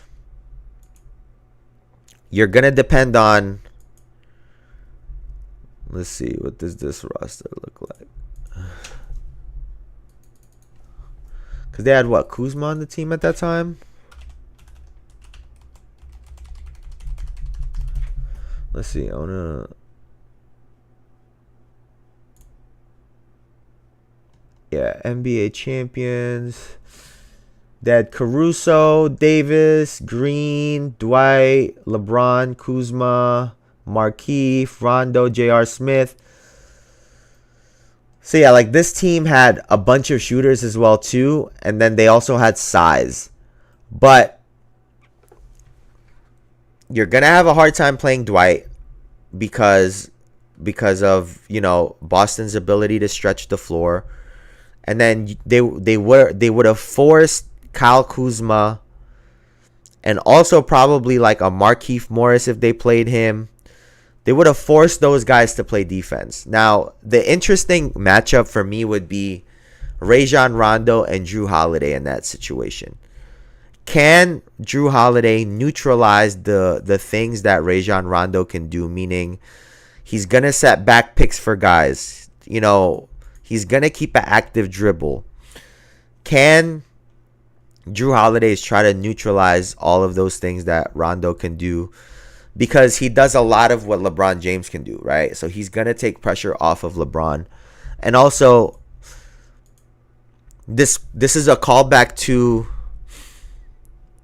you're going to depend on, let's see, what does this roster look like? Because they had, Kuzma on the team at that time? Let's see. Yeah, NBA champions. They had Caruso, Davis, Green, Dwight, LeBron, Kuzma, Markieff, Rondo, J.R. Smith. So yeah, like, this team had a bunch of shooters as well too, and then they also had size. But you're gonna have a hard time playing Dwight because of Boston's ability to stretch the floor, and then they would have forced Kyle Kuzma and also probably like a Markieff Morris if they played him. They would have forced those guys to play defense. Now, the interesting matchup for me would be Rajon Rondo and Drew Holiday in that situation. Can Drew Holiday neutralize the things that Rajon Rondo can do? Meaning, he's going to set back picks for guys. He's going to keep an active dribble. Can Drew Holiday try to neutralize all of those things that Rondo can do? Because he does a lot of what LeBron James can do, right? So he's going to take pressure off of LeBron. And also, this is a callback to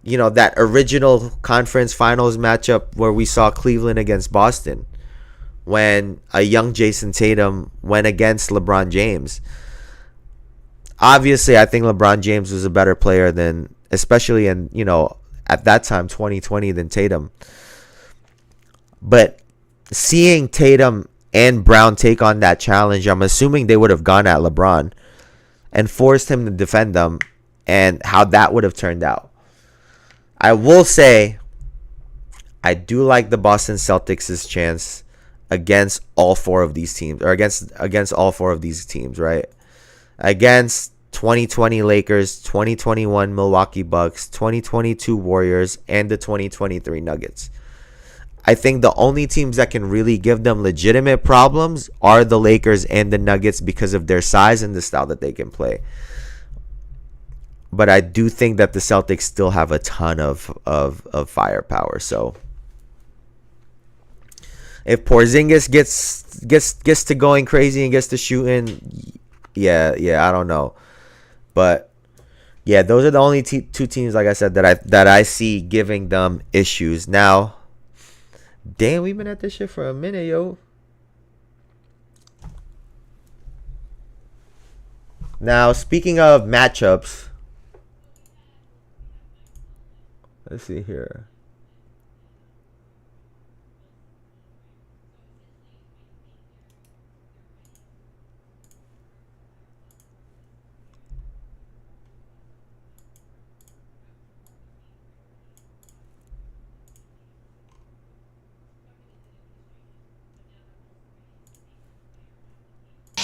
that original conference finals matchup where we saw Cleveland against Boston, when a young Jason Tatum went against LeBron James. Obviously, I think LeBron James was a better player than, especially in, at that time, 2020, than Tatum. But seeing Tatum and Brown take on that challenge, I'm assuming they would have gone at LeBron and forced him to defend them, and how that would have turned out. I will say, I do like the Boston Celtics' chance against all four of these teams, or against all four of these teams, right? Against 2020 Lakers, 2021 Milwaukee Bucks, 2022 Warriors, and the 2023 Nuggets. I think the only teams that can really give them legitimate problems are the Lakers and the Nuggets because of their size and the style that they can play. But I do think that the Celtics still have a ton of firepower. So if Porzingis gets to going crazy and gets to shooting, yeah, I don't know. But yeah, those are the only two teams, like I said, that I see giving them issues. Now, damn, we've been at this shit for a minute, yo. Now, speaking of matchups, let's see here.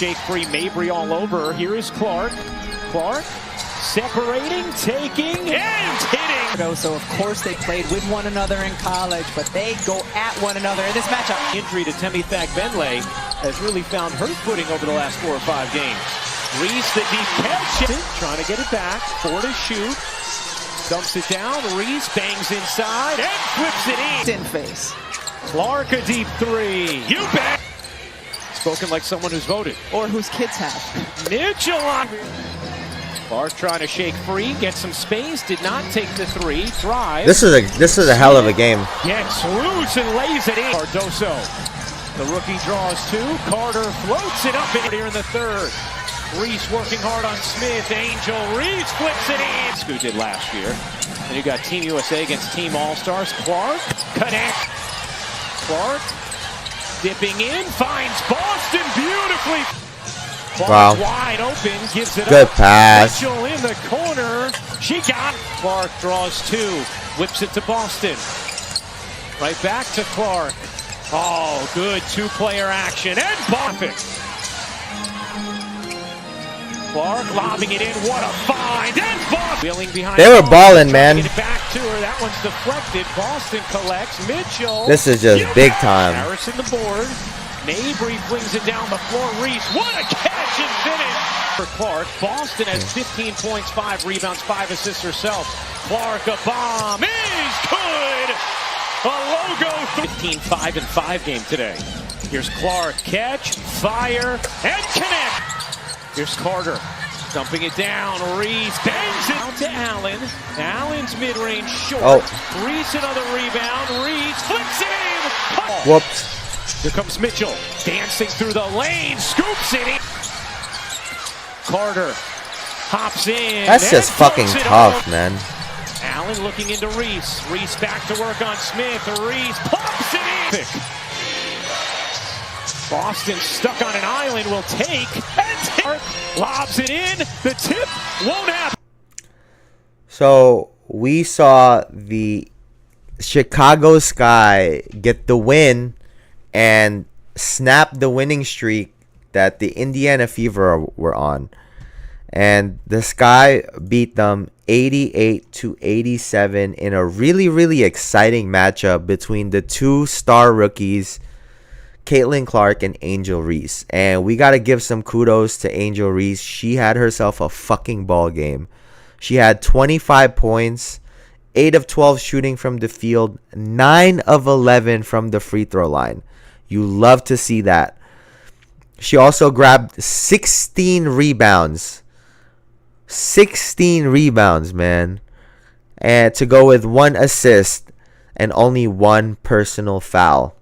shake free. Mabry all over her. Here is Clark. Clark separating, taking, and hitting. So, of course, they played with one another in college, but they go at one another in this matchup. Injury to Temi Thagbenle has really found her footing over the last 4 or 5 games. Reese, the deep catch. Trying to get it back. 4 to shoot. Dumps it down. Reese bangs inside and flips it in. In face. Clark, a deep 3. You bet. Spoken like someone who's voted. Or whose kids have. Mitchell on. Clark trying to shake free, get some space, did not take the 3, drive. This is a hell of a game. Gets loose and lays it in. Cardoso, the rookie draws 2. Carter floats it up here in the 3rd. Reese working hard on Smith. Angel Reese flips it in. Who did last year. Then you got Team USA against Team All-Stars. Clark connect. Clark dipping in, finds Boston beautifully. Clark wow. Wide open, gives it Good up. pass. Mitchell in the corner. She got it. Clark draws 2. Whips it to Boston. Right back to Clark. Oh, good 2-player action. And Boston. Clark lobbing it in. What a find. And Boston. Wheeling behind. They were balling, man. Get it back to her. That one's deflected. Boston collects. Mitchell. This is just big time. Harrison the board. Mabry flings it down the floor. Reese, what a catch and finish for Clark. Boston has 15 points, 5 rebounds, 5 assists herself. Clark, a bomb is good. A logo 15-5-5 game today. Here's Clark, catch, fire, and connect. Here's Carter, dumping it down. Reese bangs it out to Allen. Allen's mid-range short. Oh. Reese another rebound. Reese flips it in. Whoops. Here comes Mitchell, dancing through the lane, scoops it in. Carter hops in. That's just fucking tough, man. Allen looking into Reese. Reese back to work on Smith. Reese pops it in. Boston stuck on an island will take. And lobs it in. The tip won't happen. So we saw the Chicago Sky get the win and snap the winning streak that the Indiana Fever were on. And the Sky beat them 88-87 in a really, really exciting matchup between the 2 star rookies, Caitlin Clark and Angel Reese. And we got to give some kudos to Angel Reese. She had herself a fucking ball game. She had 25 points, 8 of 12 shooting from the field, 9 of 11 from the free throw line. You love to see that. She also grabbed 16 rebounds. 16 rebounds, man. And to go with 1 assist and only 1 personal foul.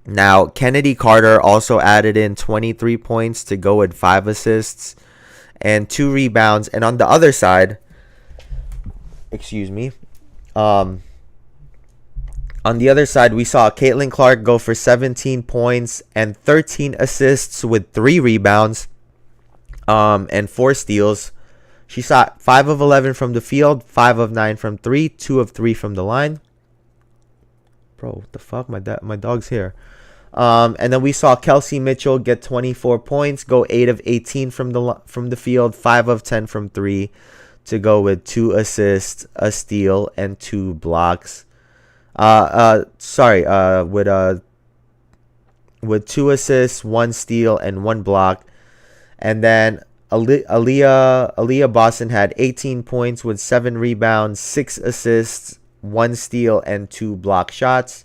Now, Kennedy Carter also added in 23 points to go with 5 assists and 2 rebounds. And on the other side, on the other side, we saw Caitlin Clark go for 17 points and 13 assists with 3 rebounds and 4 steals. She shot 5 of 11 from the field, 5 of 9 from 3, 2 of 3 from the line. Bro, what the fuck? My dog's here. And then we saw Kelsey Mitchell get 24 points, go 8 of 18 from the field, 5 of 10 from 3, to go with 2 assists, a steal, and 2 blocks. With 2 assists, 1 steal, and 1 block. And then Aaliyah Boston had 18 points with 7 rebounds, 6 assists, 1 steal, and 2 block shots.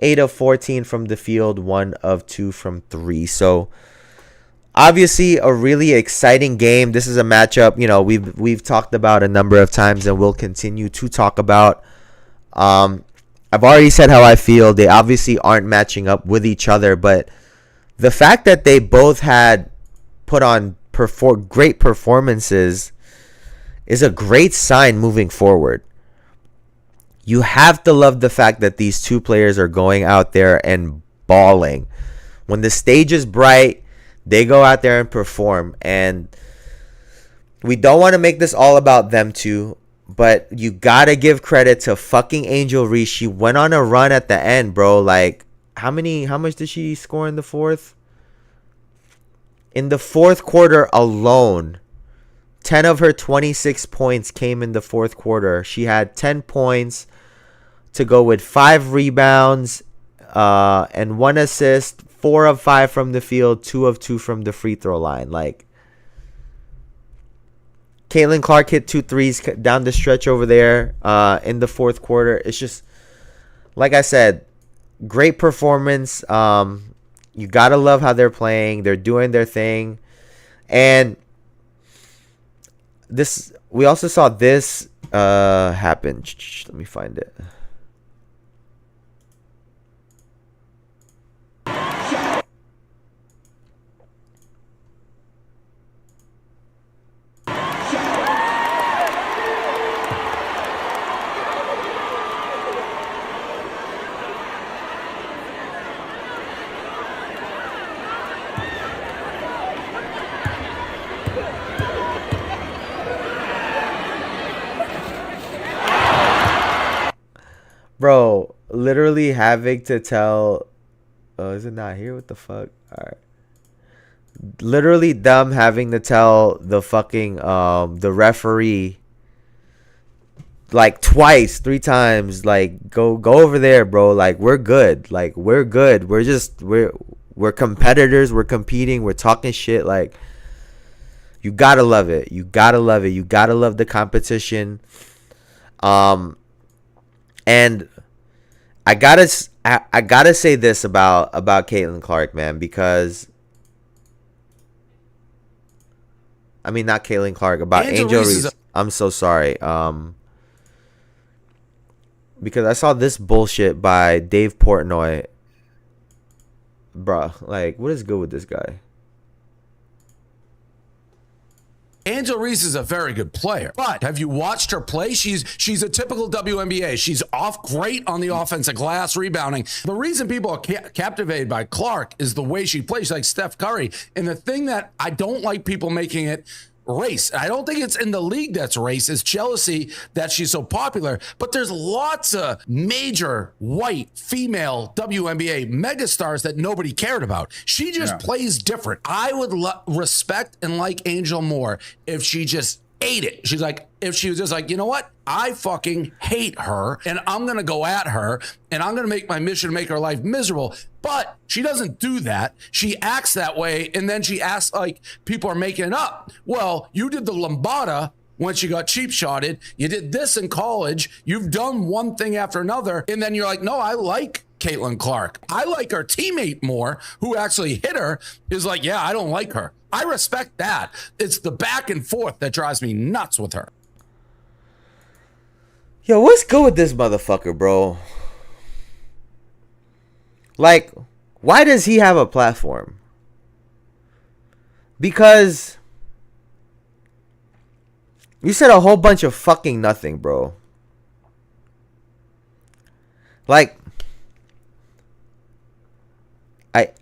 8 of 14 from the field, 1 of 2 from 3. So obviously a really exciting game. This is a matchup, we've talked about a number of times and we'll continue to talk about. I've already said how I feel. They obviously aren't matching up with each other, but the fact that they both had put on great performances is a great sign moving forward. You have to love the fact that these 2 players are going out there and balling. When the stage is bright, they go out there and perform. And we don't want to make this all about them 2, but you got to give credit to fucking Angel Reese. She went on a run at the end, bro. Like, how much did she score in the 4th? In the fourth quarter alone, 10 of her 26 points came in the fourth quarter. She had 10 points to go with 5 rebounds and 1 assist, 4 of 5 from the field, 2 of 2 from the free throw line. Like, Caitlin Clark hit 2 threes down the stretch over there in the fourth quarter. It's just, like I said, great performance. You got to love how they're playing. They're doing their thing. And we also saw this happen. Let me find it. Bro, literally having to tell... Oh, is it not here? What the fuck? Alright. Literally them having to tell the fucking... the referee... like twice, 3 times. Like, go over there, bro. Like, we're good. Like, we're good. We're competitors. We're competing. We're talking shit. Like, you gotta love it. You gotta love it. You gotta love the competition. And I gotta say this about Caitlin Clark, man, because I mean, not Caitlin Clark, about Angel Reese. I'm so sorry. Because I saw this bullshit by Dave Portnoy. Bruh, like, what is good with this guy? Angel Reese is a very good player, but have you watched her play? She's a typical WNBA. She's off great on the offensive glass, rebounding. The reason people are captivated by Clark is the way she plays, like Steph Curry. And the thing that I don't like people making it race. I don't think it's in the league that's race. It's jealousy that she's so popular. But there's lots of major white female WNBA megastars that nobody cared about. She just plays different. I would respect and like Angel more if she just ate it. She's like, if she was just like, you know what? I fucking hate her and I'm going to go at her and I'm going to make my mission to make her life miserable. But she doesn't do that. She acts that way. And then she acts like people are making it up. Well, you did the lambada when she got cheap shotted. You did this in college. You've done one thing after another. And then you're like, no, I like Caitlin Clark. I like her teammate more, who actually hit her, is like, yeah, I don't like her. I respect that. It's the back and forth that drives me nuts with her. Yo, what's good with this motherfucker, bro? Like, why does he have a platform? Because you said a whole bunch of fucking nothing, bro. Like, I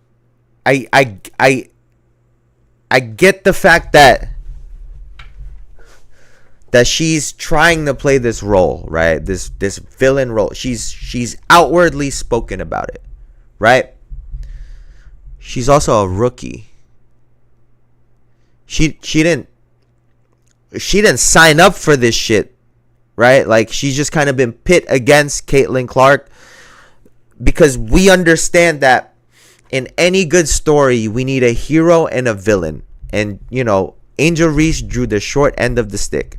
get the fact that she's trying to play this role, right? This villain role. She's outwardly spoken about it, right? She's also a rookie. She didn't sign up for this shit, right? Like, she's just kind of been pit against Caitlin Clark, because we understand that in any good story, we need a hero and a villain. And, you know, Angel Reese drew the short end of the stick.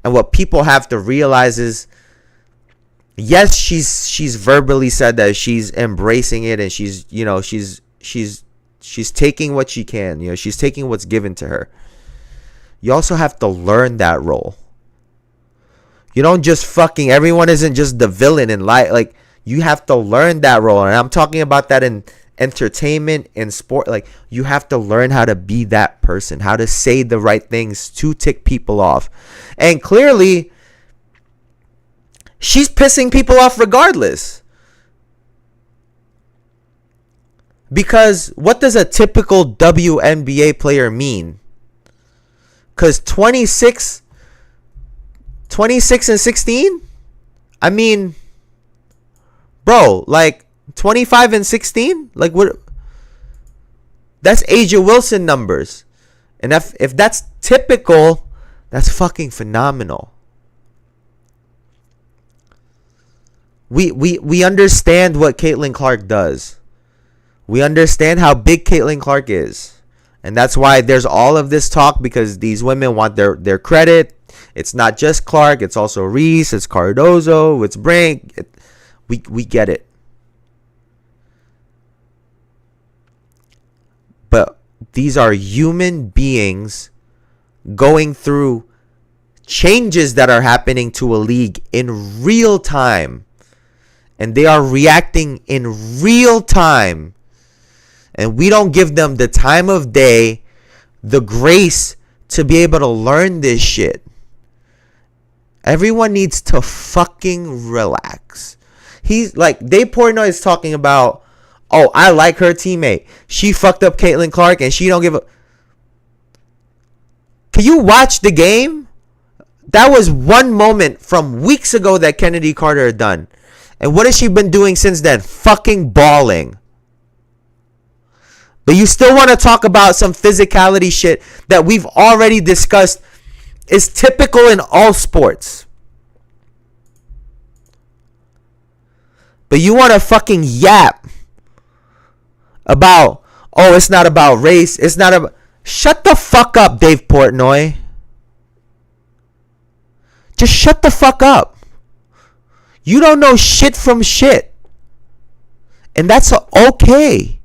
And what people have to realize is, yes, she's verbally said that she's embracing it, and she's, you know, she's taking what she can. You know, she's taking what's given to her. You also have to learn that role. You don't just fucking, everyone isn't just the villain in life. Like, you have to learn that role. And I'm talking about that in entertainment and sport. Like, you have to learn how to be that person, how to say the right things to tick people off. And clearly, she's pissing people off regardless. Because what does a typical WNBA player mean? Because 26 and 16? I mean, bro, like 25 and 16? Like, what? That's Asia Wilson numbers. And if that's typical, that's fucking phenomenal. We understand what Caitlin Clark does. We understand how big Caitlin Clark is. And that's why there's all of this talk, because these women want their credit. It's not just Clark. It's also Reese. It's Cardozo. It's Brink. We get it. But these are human beings going through changes that are happening to a league in real time. And they are reacting in real time. And we don't give them the time of day, the grace to be able to learn this shit. Everyone needs to fucking relax. He's like, Dave Portnoy is talking about, oh, I like her teammate. She fucked up Caitlin Clark and she don't give a... Can you watch the game? That was one moment from weeks ago that Kennedy Carter had done. And what has she been doing since then? Fucking balling. But you still want to talk about some physicality shit that we've already discussed is typical in all sports. But you want to fucking yap about, oh, it's not about race. It's not about... Shut the fuck up, Dave Portnoy. Just shut the fuck up. You don't know shit from shit. And that's okay.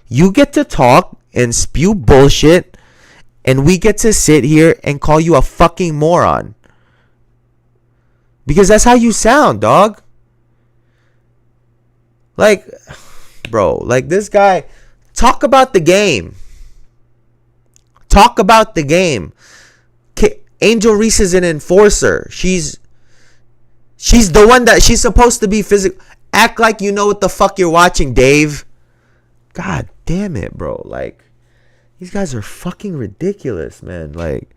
You get to talk and spew bullshit, and we get to sit here and call you a fucking moron. Because that's how you sound, dog. Like, bro, like this guy, talk about the game. Talk about the game. Angel Reese is an enforcer. She's the one that she's supposed to be physical. Act like you know what the fuck you're watching, Dave. God damn it, bro. Like, these guys are fucking ridiculous, man. Like,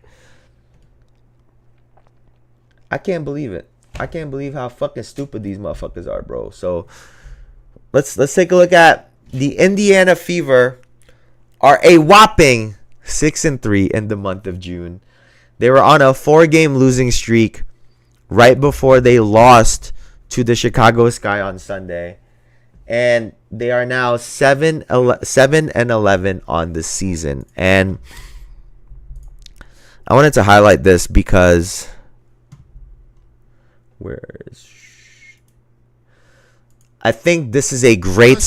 I can't believe it. I can't believe how fucking stupid these motherfuckers are, bro. So let's take a look at the Indiana Fever. Are a whopping 6-3 in the month of June. They were on a 4-game losing streak right before they lost to the Chicago Sky on Sunday. And they are now 7-11 on the season. And I wanted to highlight this because I think this is a great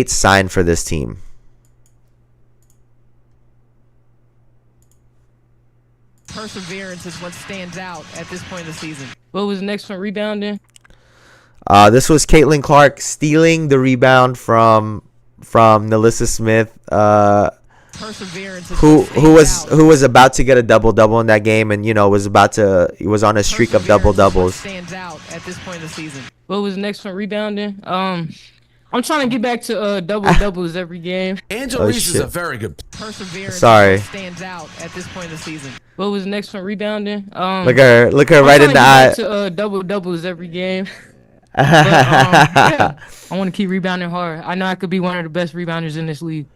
sign for this team. Perseverance is what stands out at this point of the season. What was next from rebounding? This was Caitlin Clark stealing the rebound from Nalissa Smith, who was about to get a double in that game, and was on a streak of doubles. Stands out at this point of the season. What was next from rebounding? I'm trying to get back to doubles every game. Angel Reese is a very good. Perseverance Sorry. stands out at this point of the season. What was next from rebounding? Look her right in the eye. To doubles every game. Yeah, I want to keep rebounding hard. I know I could be one of the best rebounders in this league.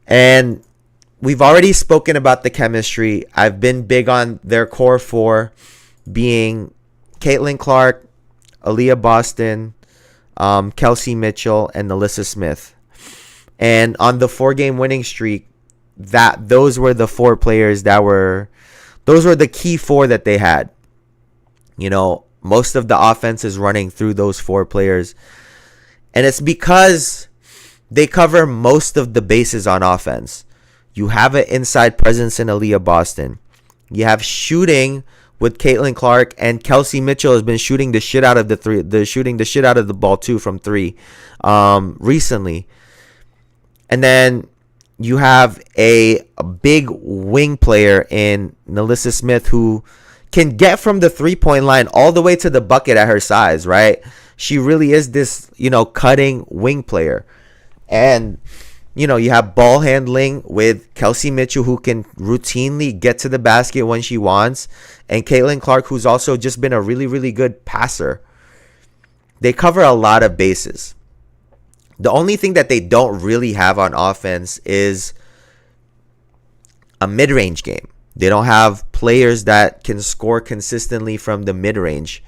And we've already spoken about the chemistry. I've been big on their core four being Caitlin Clark, Aaliyah Boston, Kelsey Mitchell, and Nalissa Smith. And on the 4-game winning streak, those were the 4 players those were the key 4 that they had. Most of the offense is running through those 4 players. And it's because they cover most of the bases on offense. You have an inside presence in Aaliyah Boston. You have shooting with Caitlin Clark, and Kelsey Mitchell has been shooting the shit out of the ball too from 3 recently. And then you have a big wing player in Nalissa Smith who can get from the 3-point line all the way to the bucket at her size, right? She really is this, cutting wing player. And, you have ball handling with Kelsey Mitchell, who can routinely get to the basket when she wants, and Caitlin Clark, who's also just been a really, really good passer. They cover a lot of bases. The only thing that they don't really have on offense is a mid-range game. They don't have players that can score consistently from the mid-range.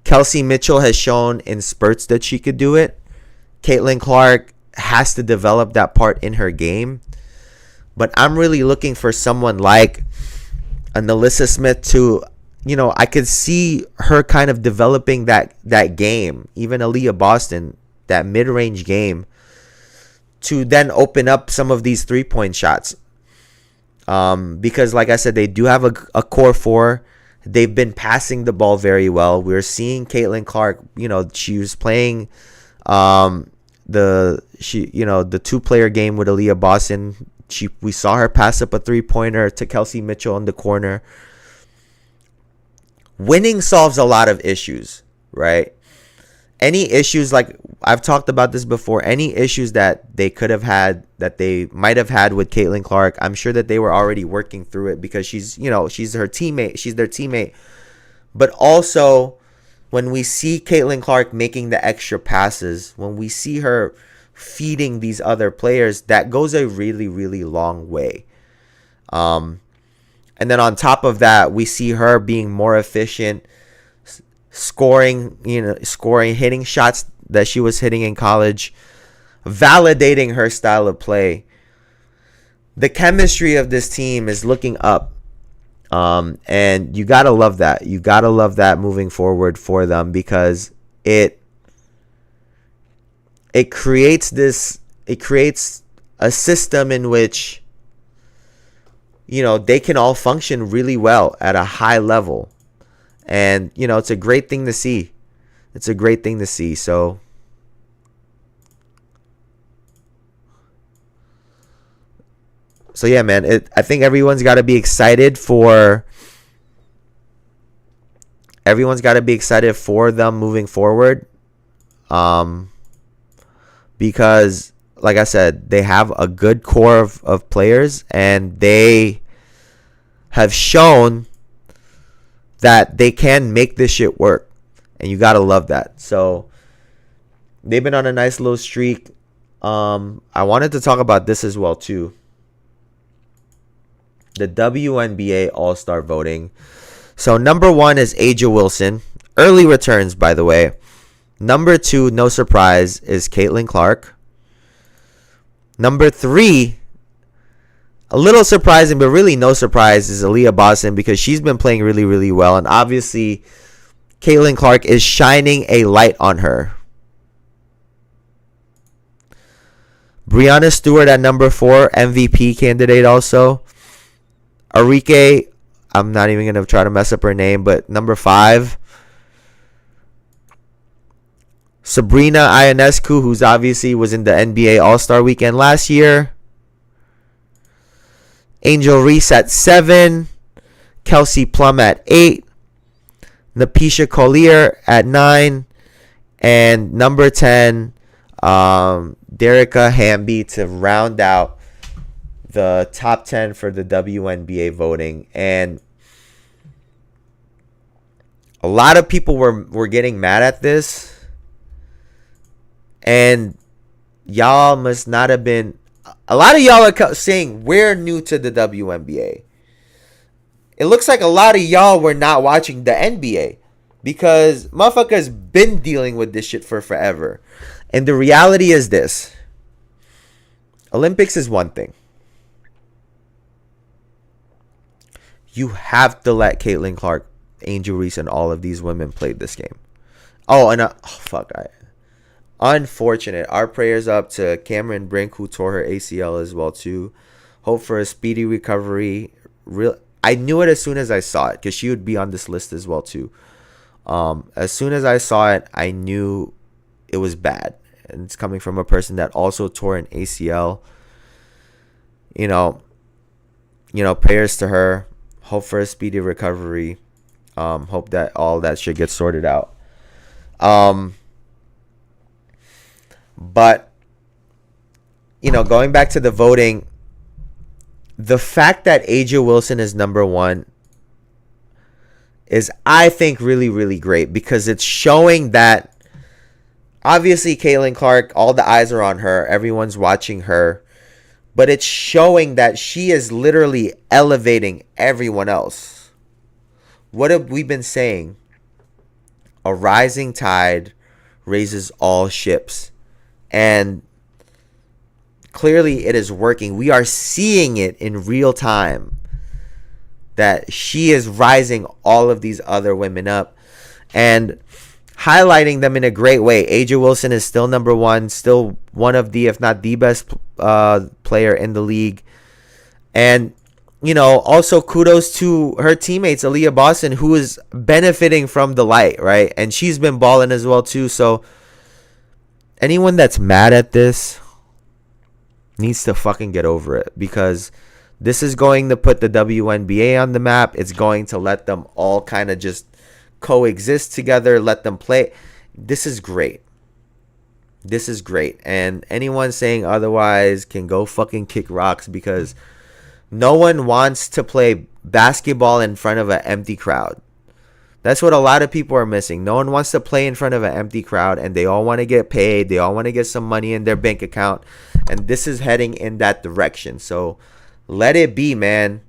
Kelsey Mitchell has shown in spurts that she could do it. Caitlin Clark has to develop that part in her game. But I'm really looking for someone like a Nalissa Smith to, I could see her kind of developing that game. Even Aaliyah Boston, that mid-range game, to then open up some of these three-point shots. Because, like I said, they do have a core four. They've been passing the ball very well. We're seeing Caitlin Clark, she was playing the two-player game with Aaliyah Boston. We saw her pass up a three-pointer to Kelsey Mitchell in the corner. Winning solves a lot of issues, right? Any issues, like I've talked about this before, any issues that they could have had, that they might have had with Caitlin Clark, I'm sure that they were already working through it because she's her teammate. She's their teammate. But also, when we see Caitlin Clark making the extra passes, when we see her feeding these other players, that goes a really, really long way. And then on top of that, we see her being more efficient, scoring, hitting shots that she was hitting in college, validating her style of play. The chemistry of this team is looking up. And you got to love that. You got to love that moving forward for them, because it creates a system in which, they can all function really well at a high level. And, it's a great thing to see. It's a great thing to see. So yeah, man, I think everyone's got to be excited for them moving forward. Because, like I said, they have a good core of players, and they have shown that they can make this shit work. And you got to love that. So they've been on a nice little streak. I wanted to talk about this as well, too. The WNBA All-Star voting. So number 1 is A'ja Wilson. Early returns, by the way. Number 2, no surprise, is Caitlin Clark. Number 3, a little surprising, but really no surprise, is Aaliyah Boston, because she's been playing really, really well. And obviously, Caitlin Clark is shining a light on her. Breanna Stewart at number 4, MVP candidate also. Arike, I'm not even going to try to mess up her name, but number 5. Sabrina Ionescu, who's obviously was in the NBA All-Star Weekend last year. Angel Reese at 7. Kelsey Plum at 8. Napisha Collier at 9. And number 10, Derica Hamby to round out the top 10 for the WNBA voting. And a lot of people were getting mad at this. And y'all must not have been... A lot of y'all are saying we're new to the WNBA. It looks like a lot of y'all were not watching the NBA, because motherfuckers been dealing with this shit for forever. And the reality is this. Olympics is one thing. You have to let Caitlin Clark, Angel Reese, and all of these women play this game. Oh, and unfortunate. Our prayers up to Cameron Brink, who tore her ACL as well too. Hope for a speedy recovery. I knew it as soon as I saw it, because she would be on this list as well too. As soon as I saw it, I knew it was bad. And it's coming from a person that also tore an ACL. Prayers to her. Hope for a speedy recovery. Hope that all that shit gets sorted out. But, going back to the voting, the fact that A'ja Wilson is number 1 is, I think, really, really great, because it's showing that obviously Caitlin Clark, all the eyes are on her. Everyone's watching her. But it's showing that she is literally elevating everyone else. What have we been saying? A rising tide raises all ships. And clearly it is working. We are seeing it in real time. That she is rising all of these other women up. And highlighting them in a great way. A'ja Wilson is still number one, still one of the, if not the best player in the league. And, you know, also kudos to her teammates, Aaliyah Boston, who is benefiting from the light, right? And she's been balling as well, too. So anyone that's mad at this needs to fucking get over it, because this is going to put the WNBA on the map. It's going to let them all kind of just coexist together, let them play. This is great. This is great. And anyone saying otherwise can go fucking kick rocks, because no one wants to play basketball in front of an empty crowd. That's what a lot of people are missing. No one wants to play in front of an empty crowd, and they all want to get paid. They all want to get some money in their bank account. And this is heading in that direction. So let it be, man.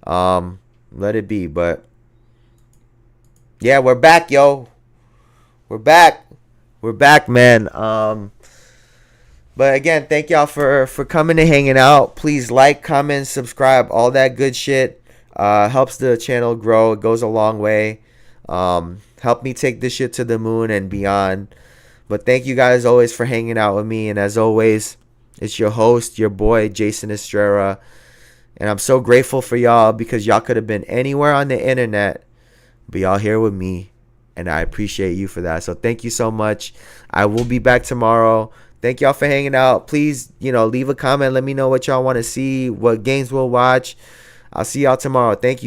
Let it be. But yeah, we're back, yo. We're back. We're back, man. But again, thank y'all for coming and hanging out. Please like, comment, subscribe, all that good shit. Helps the channel grow. It goes a long way. Help me take this shit to the moon and beyond. But thank you guys always for hanging out with me. And as always, it's your host, your boy, Jayson Estrera. And I'm so grateful for y'all, because y'all could have been anywhere on the internet, but y'all here with me, and I appreciate you for that. So thank you so much. I will be back tomorrow. Thank y'all for hanging out. Please, leave a comment. Let me know what y'all want to see, what games we'll watch. I'll see y'all tomorrow. Thank you.